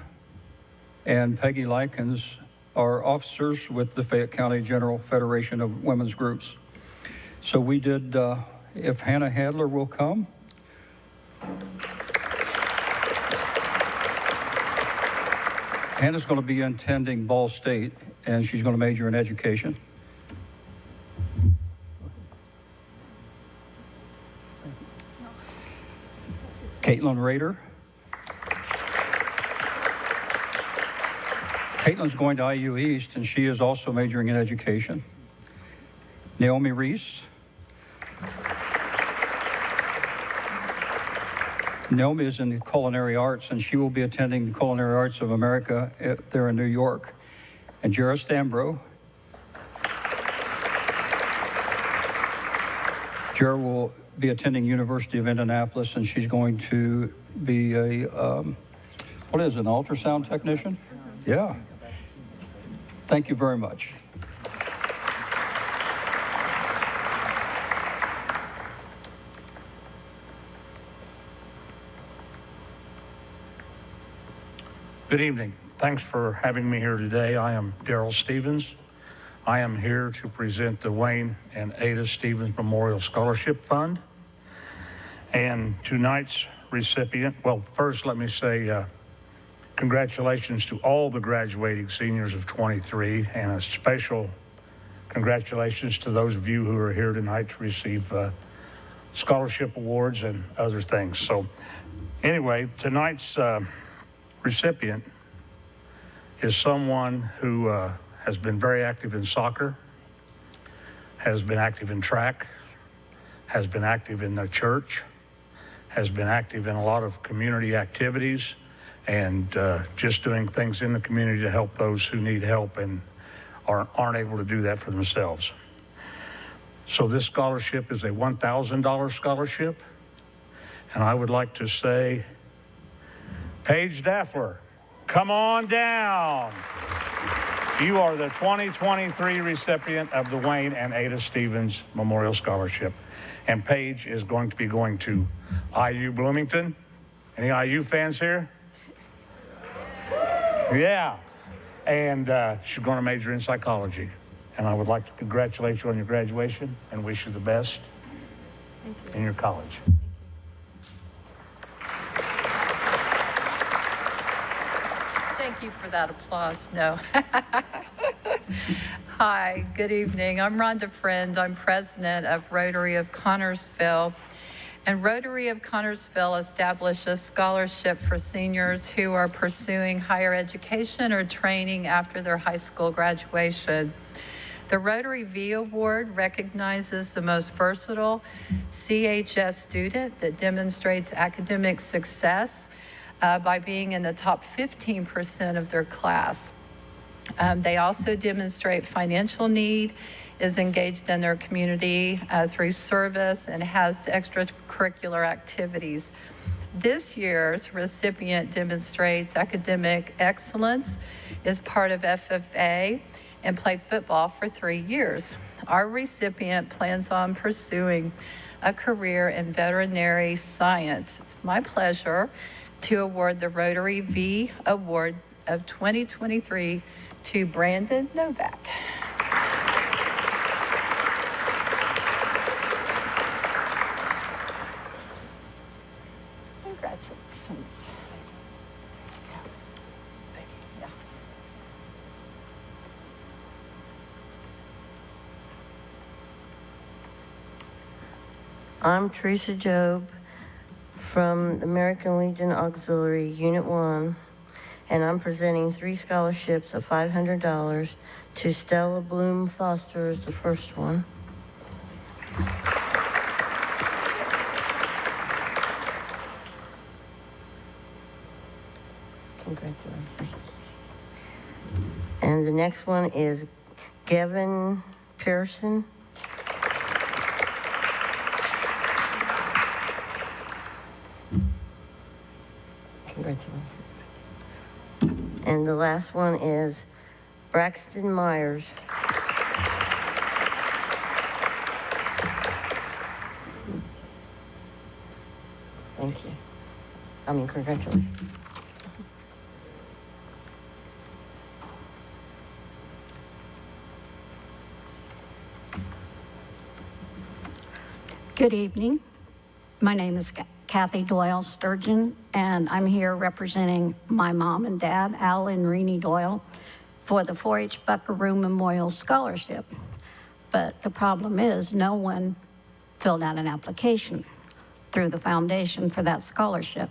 and Peggy Likens are officers with the Fayette County General Federation of Women's Groups. So we did, if Hannah Hadler will come. Hannah's going to be attending Ball State, and she's going to major in education. Caitlin Rader. Caitlin's going to IU East, and she is also majoring in education. Naomi Reese. Naomi is in the culinary arts, and she will be attending the Culinary Arts of America there in New York. And Jara Stambro. Jara will be attending University of Indianapolis, and she's going to be a, what is it, an ultrasound technician? Yeah. Thank you very much. Good evening. Thanks for having me here today. I am Darrell Stevens. I am here to present the Wayne and Ada Stevens Memorial Scholarship Fund. And tonight's recipient, well, first let me say congratulations to all the graduating seniors of 23, and a special congratulations to those of you who are here tonight to receive scholarship awards and other things. So anyway, tonight's recipient is someone who has been very active in soccer, has been active in track, has been active in the church, has been active in a lot of community activities, and just doing things in the community to help those who need help and aren't able to do that for themselves. So this scholarship is a $1,000 scholarship, and I would like to say, Paige Daffler, come on down. You are the 2023 recipient of the Wayne and Ada Stevens Memorial Scholarship. And Paige is going to be going to IU Bloomington. Any IU fans here? Yeah. And she's going to major in psychology. And I would like to congratulate you on your graduation and wish you the best in your college. Thank you for that applause. No. Hi, good evening. I'm Rhonda Friend. I'm president of Rotary of Connersville. And Rotary of Connersville established a scholarship for seniors who are pursuing higher education or training after their high school graduation. The Rotary V Award recognizes the most versatile CHS student that demonstrates academic success by being in the top 15% of their class. They also demonstrate financial need, is engaged in their community through service, and has extracurricular activities. This year's recipient demonstrates academic excellence, is part of FFA, and played football for 3 years. Our recipient plans on pursuing a career in veterinary science. It's my pleasure to award the Rotary V Award of 2023 to Brandon Novak. Congratulations. Yeah. I'm Teresa Job from the American Legion Auxiliary, Unit 1, and I'm presenting 3 scholarships of $500 to Stella Bloom Foster is the first one. Congratulations. And the next one is Gavin Pearson. Congratulations. And the last one is Braxton Myers. Thank you. Congratulations. Good evening. My name is Kathy Doyle Sturgeon, and I'm here representing my mom and dad, Al and Renee Doyle, for the 4-H Buckaroo Memorial Scholarship. But the problem is no one filled out an application. through the foundation for that scholarship.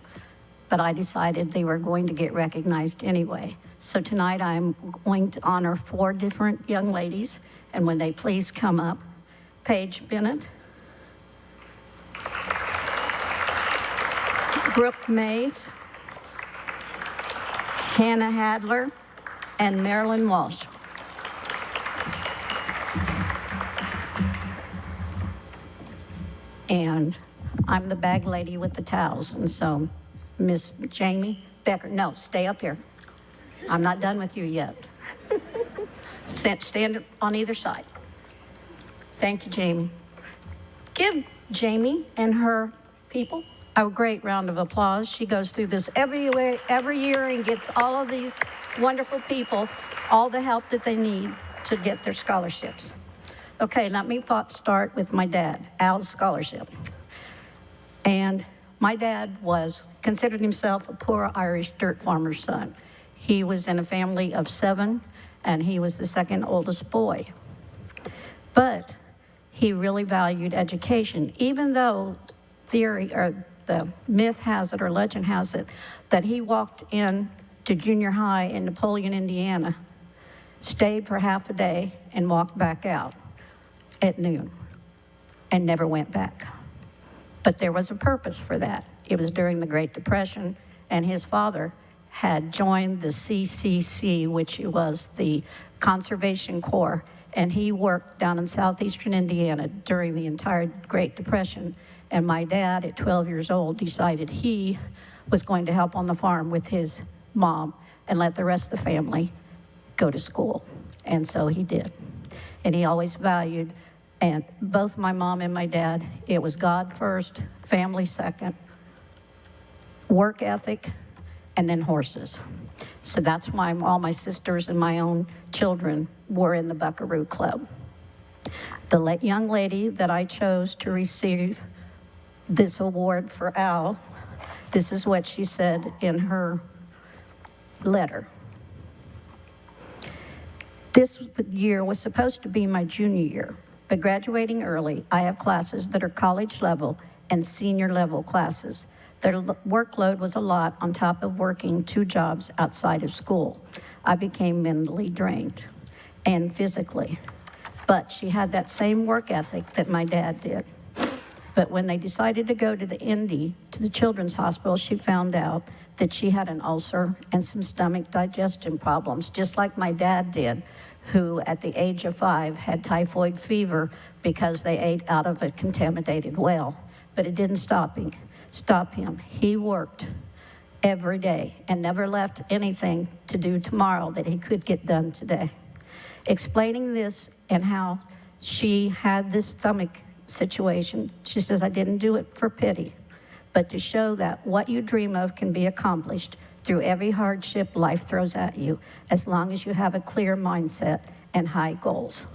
But I decided they were going to get recognized anyway. So tonight I'm going to honor 4 different young ladies, and when they please come up, Paige Bennett, Brooke Mays, Hannah Hadler, and Marilyn Walsh. And I'm the bag lady with the towels, and so Miss Jamie Becker, no, stay up here. I'm not done with you yet. Stand on either side. Thank you, Jamie. Give Jamie and her people a great round of applause. She goes through this every year and gets all of these wonderful people all the help that they need to get their scholarships. Okay, let me start with my dad, Al's scholarship. And my dad considered himself a poor Irish dirt farmer's son. He was in a family of 7, and he was the second oldest boy. But he really valued education, even though theory or the myth has it or legend has it that he walked in to junior high in Napoleon, Indiana, stayed for half a day, and walked back out at noon and never went back. But there was a purpose for that. It was during the Great Depression, and his father had joined the CCC, which was the Conservation Corps, and he worked down in southeastern Indiana during the entire Great Depression. And my dad, at 12 years old, decided he was going to help on the farm with his mom and let the rest of the family go to school. And so he did. And he always valued, and both my mom and my dad, it was God first, family second, work ethic, and then horses. So that's why all my sisters and my own children were in the Buckaroo Club. The young lady that I chose to receive this award for Al, this is what she said in her letter. This year was supposed to be my junior year, but graduating early, I have classes that are college level and senior level classes. Their workload was a lot on top of working 2 jobs outside of school. I became mentally drained and physically. But she had that same work ethic that my dad did. But when they decided to go to the Indy, to the Children's Hospital, she found out that she had an ulcer and some stomach digestion problems, just like my dad did, who at the age of 5 had typhoid fever because they ate out of a contaminated well. But it didn't stop him. He worked every day and never left anything to do tomorrow that he could get done today. Explaining this and how she had this stomach situation, she says, I didn't do it for pity, but to show that what you dream of can be accomplished through every hardship life throws at you, as long as you have a clear mindset and high goals.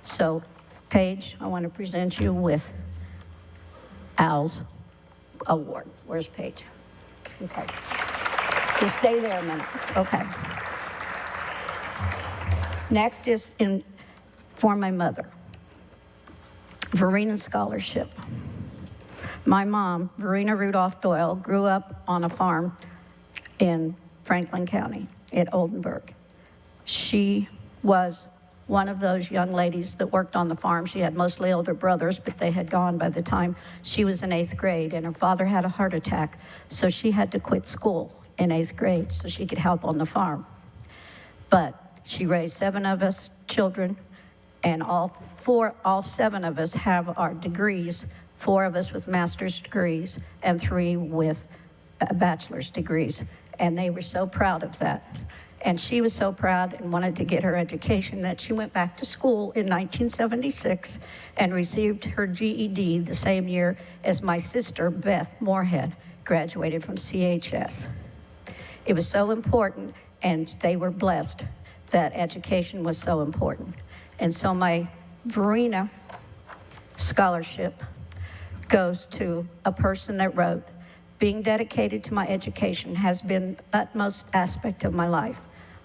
So, Paige, I want to present you with Al's award. Where's Paige? Okay. Just stay there a minute. Okay. Next is for my mother. Verena Scholarship. My mom, Verena Rudolph Doyle, grew up on a farm in Franklin County at Oldenburg. She was one of those young ladies that worked on the farm. She had mostly older brothers, but they had gone by the time she was in 8th grade, and her father had a heart attack, so she had to quit school in 8th grade so she could help on the farm. But she raised 7 of us children, and all 7 of us have our degrees, 4 of us with master's degrees and 3 with bachelor's degrees. And they were so proud of that. And she was so proud and wanted to get her education that she went back to school in 1976 and received her GED the same year as my sister, Beth Moorhead, graduated from CHS. It was so important, and they were blessed that education was so important. And so my Verena Scholarship goes to a person that wrote, being dedicated to my education has been the utmost aspect of my life.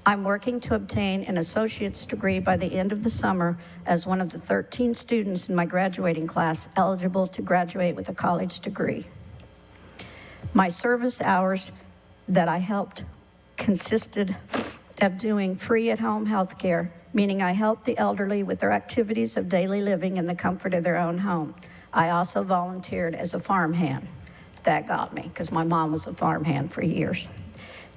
I'm working to obtain an associate's degree by the end of the summer as one of the 13 students in my graduating class eligible to graduate with a college degree. My service hours that I helped consisted of doing free at-home health care, meaning I helped the elderly with their activities of daily living in the comfort of their own home. I also volunteered as a farmhand. That got me, because my mom was a farmhand for years.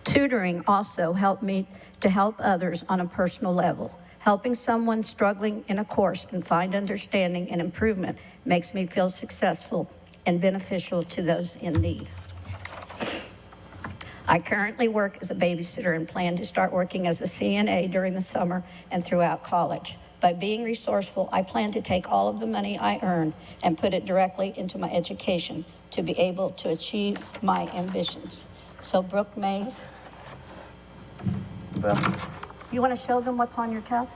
Tutoring also helped me to help others on a personal level. Helping someone struggling in a course and find understanding and improvement makes me feel successful and beneficial to those in need. I currently work as a babysitter and plan to start working as a CNA during the summer and throughout college. By being resourceful, I plan to take all of the money I earn and put it directly into my education to be able to achieve my ambitions. So Brooke Mays, Brooke, you want to show them what's on your test?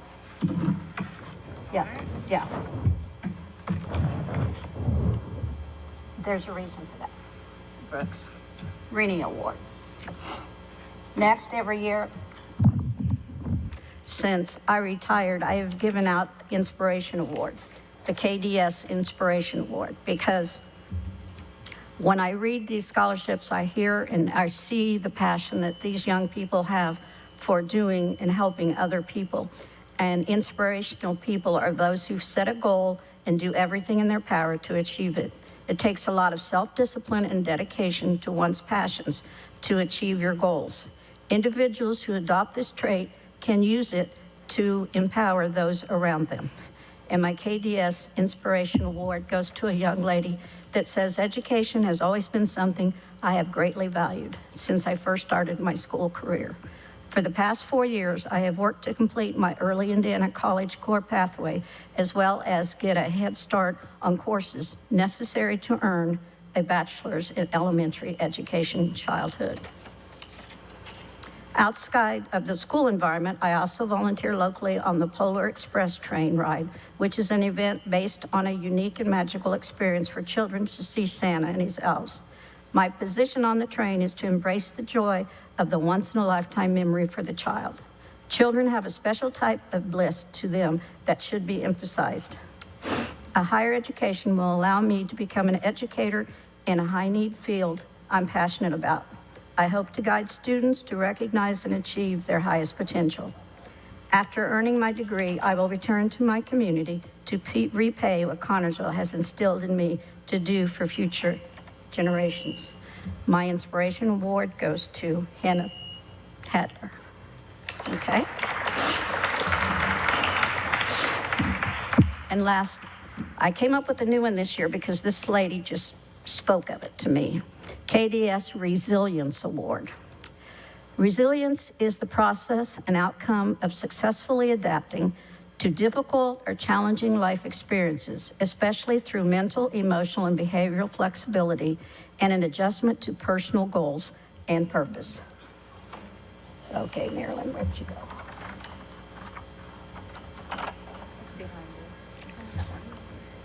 Yeah. There's a reason for that. Brooks, Rennie Award. Next, every year since I retired, I have given out the Inspiration Award, the KDS Inspiration Award, because when I read these scholarships, I hear and I see the passion that these young people have for doing and helping other people. And inspirational people are those who set a goal and do everything in their power to achieve it. It takes a lot of self-discipline and dedication to one's passions to achieve your goals. Individuals who adopt this trait can use it to empower those around them. And my KDS Inspiration Award goes to a young lady that says, education has always been something I have greatly valued since I first started my school career. For the past 4 years, I have worked to complete my early Indiana College core pathway, as well as get a head start on courses necessary to earn a bachelor's in elementary education childhood. Outside of the school environment, I also volunteer locally on the Polar Express train ride, which is an event based on a unique and magical experience for children to see Santa and his elves. My position on the train is to embrace the joy of the once-in-a-lifetime memory for the child. Children have a special type of bliss to them that should be emphasized. A higher education will allow me to become an educator in a high-need field I'm passionate about. I hope to guide students to recognize and achieve their highest potential. After earning my degree, I will return to my community to repay what Connersville has instilled in me to do for future generations. My Inspiration Award goes to Hannah Hadler. Okay? And last, I came up with a new one this year because this lady just spoke of it to me. KDS Resilience Award. Resilience is the process and outcome of successfully adapting to difficult or challenging life experiences, especially through mental, emotional, and behavioral flexibility and an adjustment to personal goals and purpose. Okay, Marilyn, where'd you go?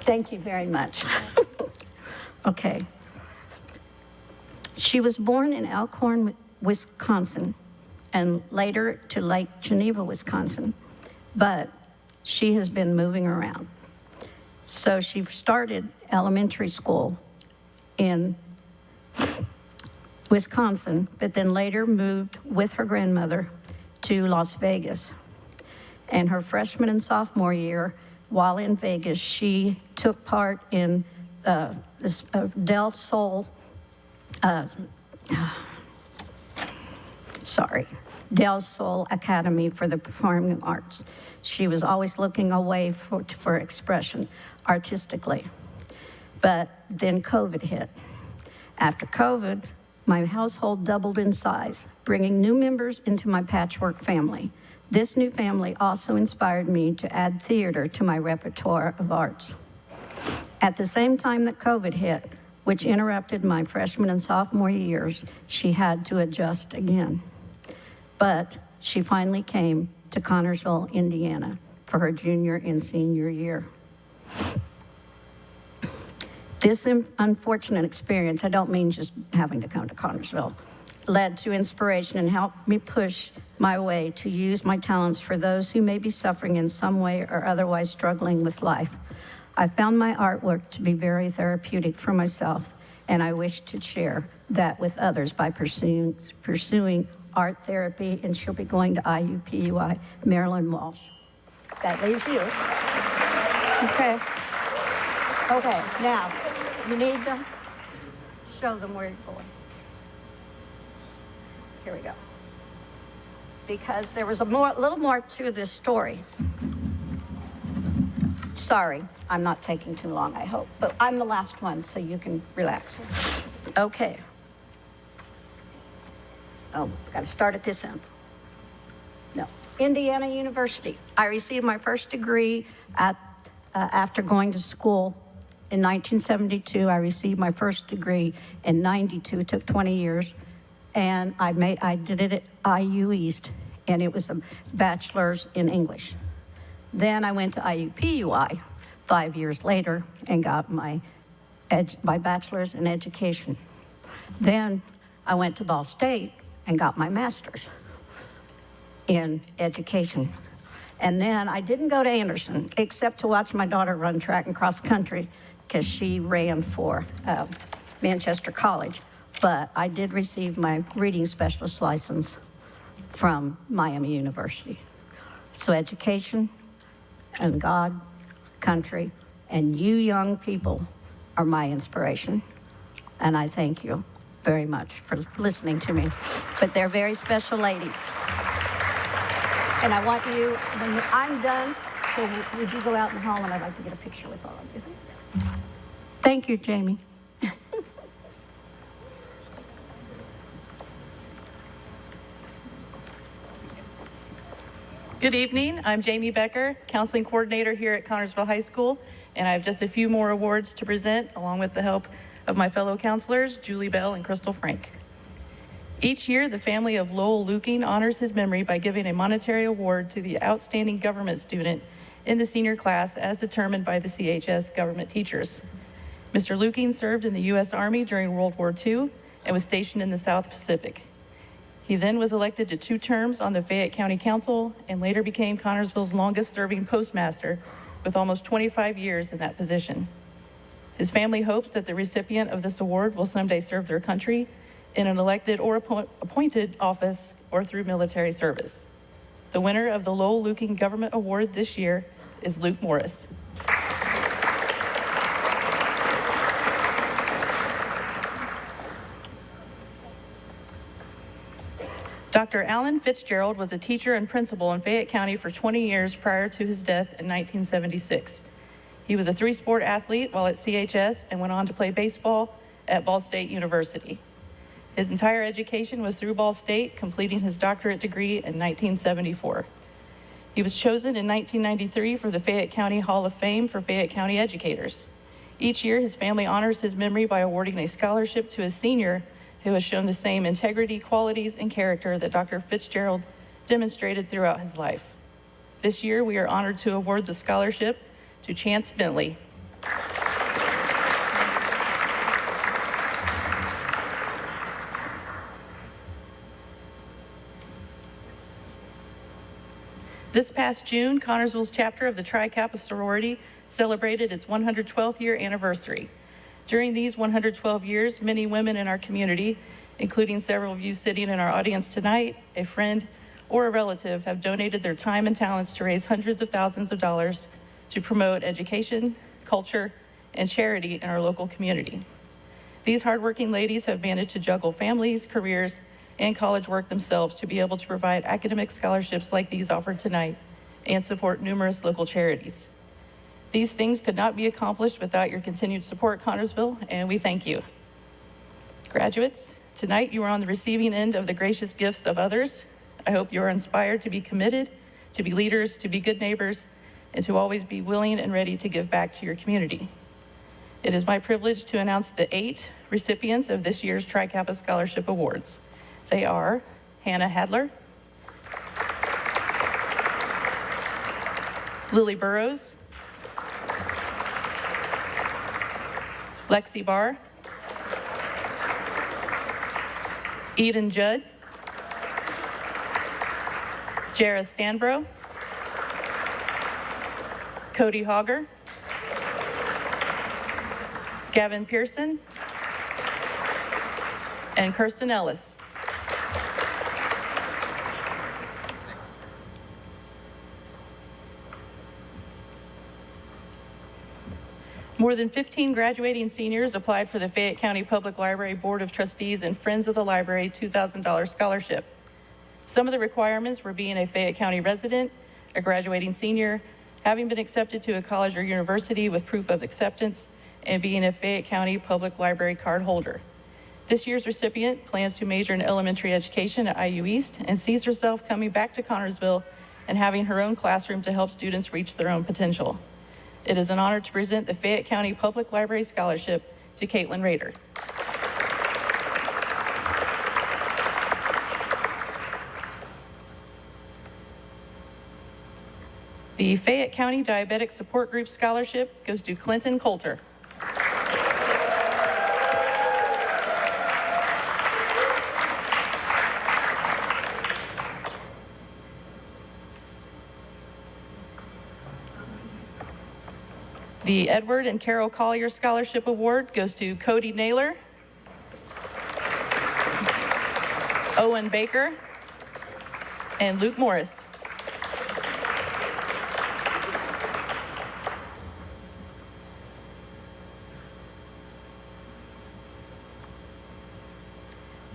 Thank you very much. Okay. She was born in Elkhorn, Wisconsin, and later to Lake Geneva, Wisconsin, but she has been moving around. So she started elementary school in Wisconsin, but then later moved with her grandmother to Las Vegas. And her freshman and sophomore year, while in Vegas, she took part in this Del Sol Academy for the Performing Arts. She was always looking away for expression artistically. But then COVID hit. After COVID, my household doubled in size, bringing new members into my patchwork family. This new family also inspired me to add theater to my repertoire of arts. At the same time that COVID hit, which interrupted my freshman and sophomore years, she had to adjust again. But she finally came to Connersville, Indiana for her junior and senior year. This unfortunate experience, I don't mean just having to come to Connersville, led to inspiration and helped me push my way to use my talents for those who may be suffering in some way or otherwise struggling with life. I found my artwork to be very therapeutic for myself and I wish to share that with others by pursuing art therapy, and she'll be going to IUPUI. Marilyn Walsh. That leaves you. Okay. Okay, now, you need to show them where you're going. Here we go. Because there was a little more to this story. Sorry, I'm not taking too long, I hope. But I'm the last one, so you can relax. Okay. Oh, got to start at this end. No. Indiana University. I received my first degree after going to school in 1972. I received my first degree in 92. It took 20 years. And I did it at IU East, and it was a bachelor's in English. Then I went to IUPUI 5 years later and got my bachelor's in education. Then I went to Ball State and got my master's in education. And then I didn't go to Anderson except to watch my daughter run track and cross country because she ran for Manchester College. But I did receive my reading specialist license from Miami University. So education and God, country, and you young people are my inspiration. And I thank you very much for listening to me. But they're very special ladies. And I want you, when I'm done, so would you go out in the hall, and I'd like to get a picture with all of you. Thank you, Jamie. Good evening. I'm Jamie Becker, counseling coordinator here at Connersville High School, and I have just a few more awards to present, along with the help of my fellow counselors, Julie Bell and Crystal Frank. Each year, the family of Lowell Luking honors his memory by giving a monetary award to the outstanding government student in the senior class as determined by the CHS government teachers. Mr. Luking served in the U.S. Army during World War II and was stationed in the South Pacific. He then was elected to 2 terms on the Fayette County Council and later became Connersville's longest-serving postmaster with almost 25 years in that position. His family hopes that the recipient of this award will someday serve their country in an elected or appointed office or through military service. The winner of the Lowell Luking Government Award this year is Luke Morris. Dr. Alan Fitzgerald was a teacher and principal in Fayette County for 20 years prior to his death in 1976. He was a 3-sport athlete while at CHS and went on to play baseball at Ball State University. His entire education was through Ball State, completing his doctorate degree in 1974. He was chosen in 1993 for the Fayette County Hall of Fame for Fayette County educators. Each year, his family honors his memory by awarding a scholarship to a senior who has shown the same integrity, qualities, and character that Dr. Fitzgerald demonstrated throughout his life. This year, we are honored to award the scholarship to Chance Bentley. This past June, Connersville's chapter of the Tri Kappa sorority celebrated its 112th year anniversary. During these 112 years, many women in our community, including several of you sitting in our audience tonight, a friend or a relative, have donated their time and talents to raise hundreds of thousands of dollars to promote education, culture, and charity in our local community. These hardworking ladies have managed to juggle families, careers, and college work themselves to be able to provide academic scholarships like these offered tonight and support numerous local charities. These things could not be accomplished without your continued support, Connersville, and we thank you. Graduates, tonight you are on the receiving end of the gracious gifts of others. I hope you are inspired to be committed, to be leaders, to be good neighbors, and to always be willing and ready to give back to your community. It is my privilege to announce the 8 recipients of this year's Tri Kappa Scholarship Awards. They are Hannah Hadler, Lily Burrows, Lexi Barr, Eden Judd, Jara Stanbro, Cody Hogger, Gavin Pearson, and Kirsten Ellis. More than 15 graduating seniors applied for the Fayette County Public Library Board of Trustees and Friends of the Library $2,000 scholarship. Some of the requirements were being a Fayette County resident, a graduating senior, having been accepted to a college or university with proof of acceptance, and being a Fayette County Public Library card holder. This year's recipient plans to major in elementary education at IU East and sees herself coming back to Connersville and having her own classroom to help students reach their own potential. It is an honor to present the Fayette County Public Library Scholarship to Caitlin Rader. The Fayette County Diabetic Support Group Scholarship goes to Clinton Coulter. The Edward and Carol Collier Scholarship Award goes to Cody Naylor, Owen Baker, and Luke Morris.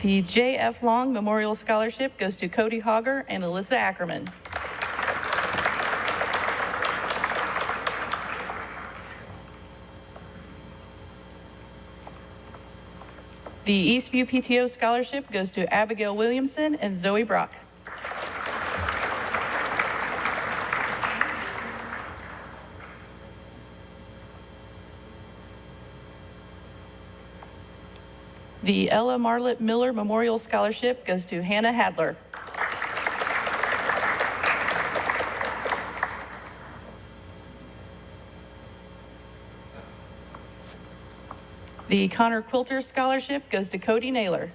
The J.F. Long Memorial Scholarship goes to Cody Hogger and Alyssa Ackerman. The Eastview PTO Scholarship goes to Abigail Williamson and Zoe Brock. The Ella Marlett Miller Memorial Scholarship goes to Hannah Hadler. The Connor Quilter Scholarship goes to Cody Naylor.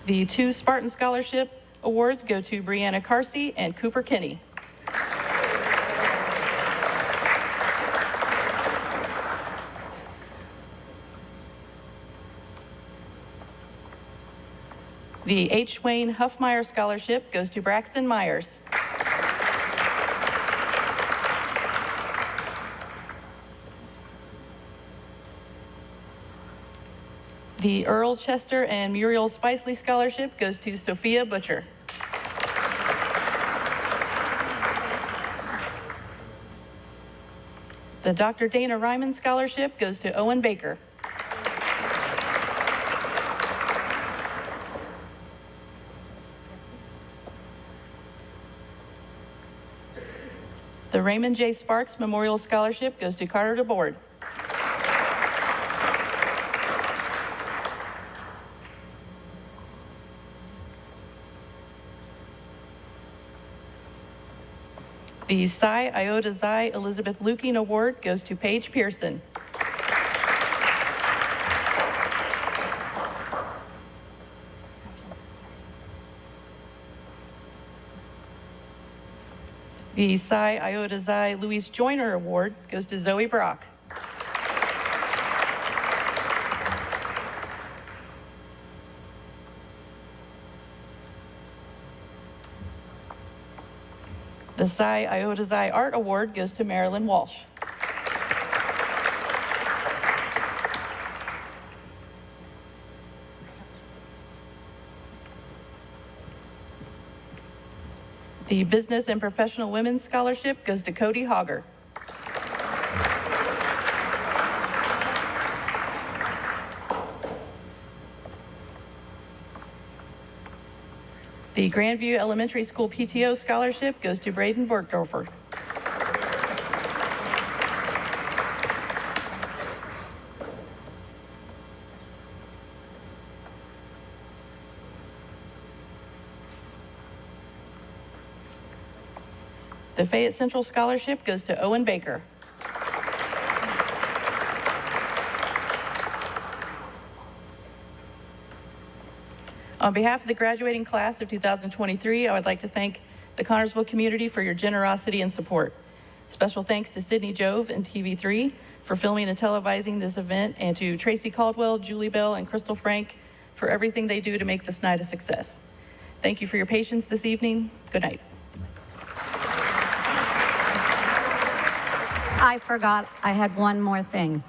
The two Spartan Scholarship Awards go to Brianna Carsey and Cooper Kinney. The H. Wayne Huffmeyer Scholarship goes to Braxton Myers. The Earl Chester and Muriel Spicely Scholarship goes to Sophia Butcher. The Dr. Dana Ryman Scholarship goes to Owen Baker. The Raymond J. Sparks Memorial Scholarship goes to Carter DeBoard. The Psi Iota Xi Elizabeth Luking Award goes to Paige Pearson. The Psi Iota Xi Louise Joyner Award goes to Zoe Brock. The Psi Iota Xi Art Award goes to Marilyn Walsh. The Business and Professional Women's Scholarship goes to Cody Hogger. The Grandview Elementary School PTO Scholarship goes to Braden Borgdorfer. The Fayette Central Scholarship goes to Owen Baker. On behalf of the graduating class of 2023, I would like to thank the Connersville community for your generosity and support. Special thanks to Sydney Jove and TV3 for filming and televising this event, and to Tracy Caldwell, Julie Bell, and Crystal Frank for everything they do to make this night a success. Thank you for your patience this evening. Good night. I forgot I had one more thing.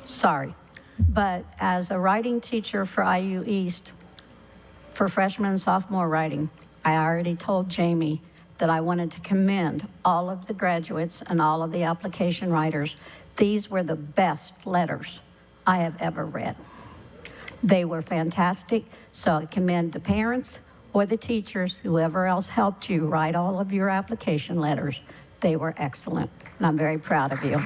Sorry. But as a writing teacher for IU East, for freshman and sophomore writing, I already told Jamie that I wanted to commend all of the graduates and all of the application writers. These were the best letters I have ever read. They were fantastic, so I commend the parents or the teachers, whoever else helped you write all of your application letters. They were excellent, and I'm very proud of you.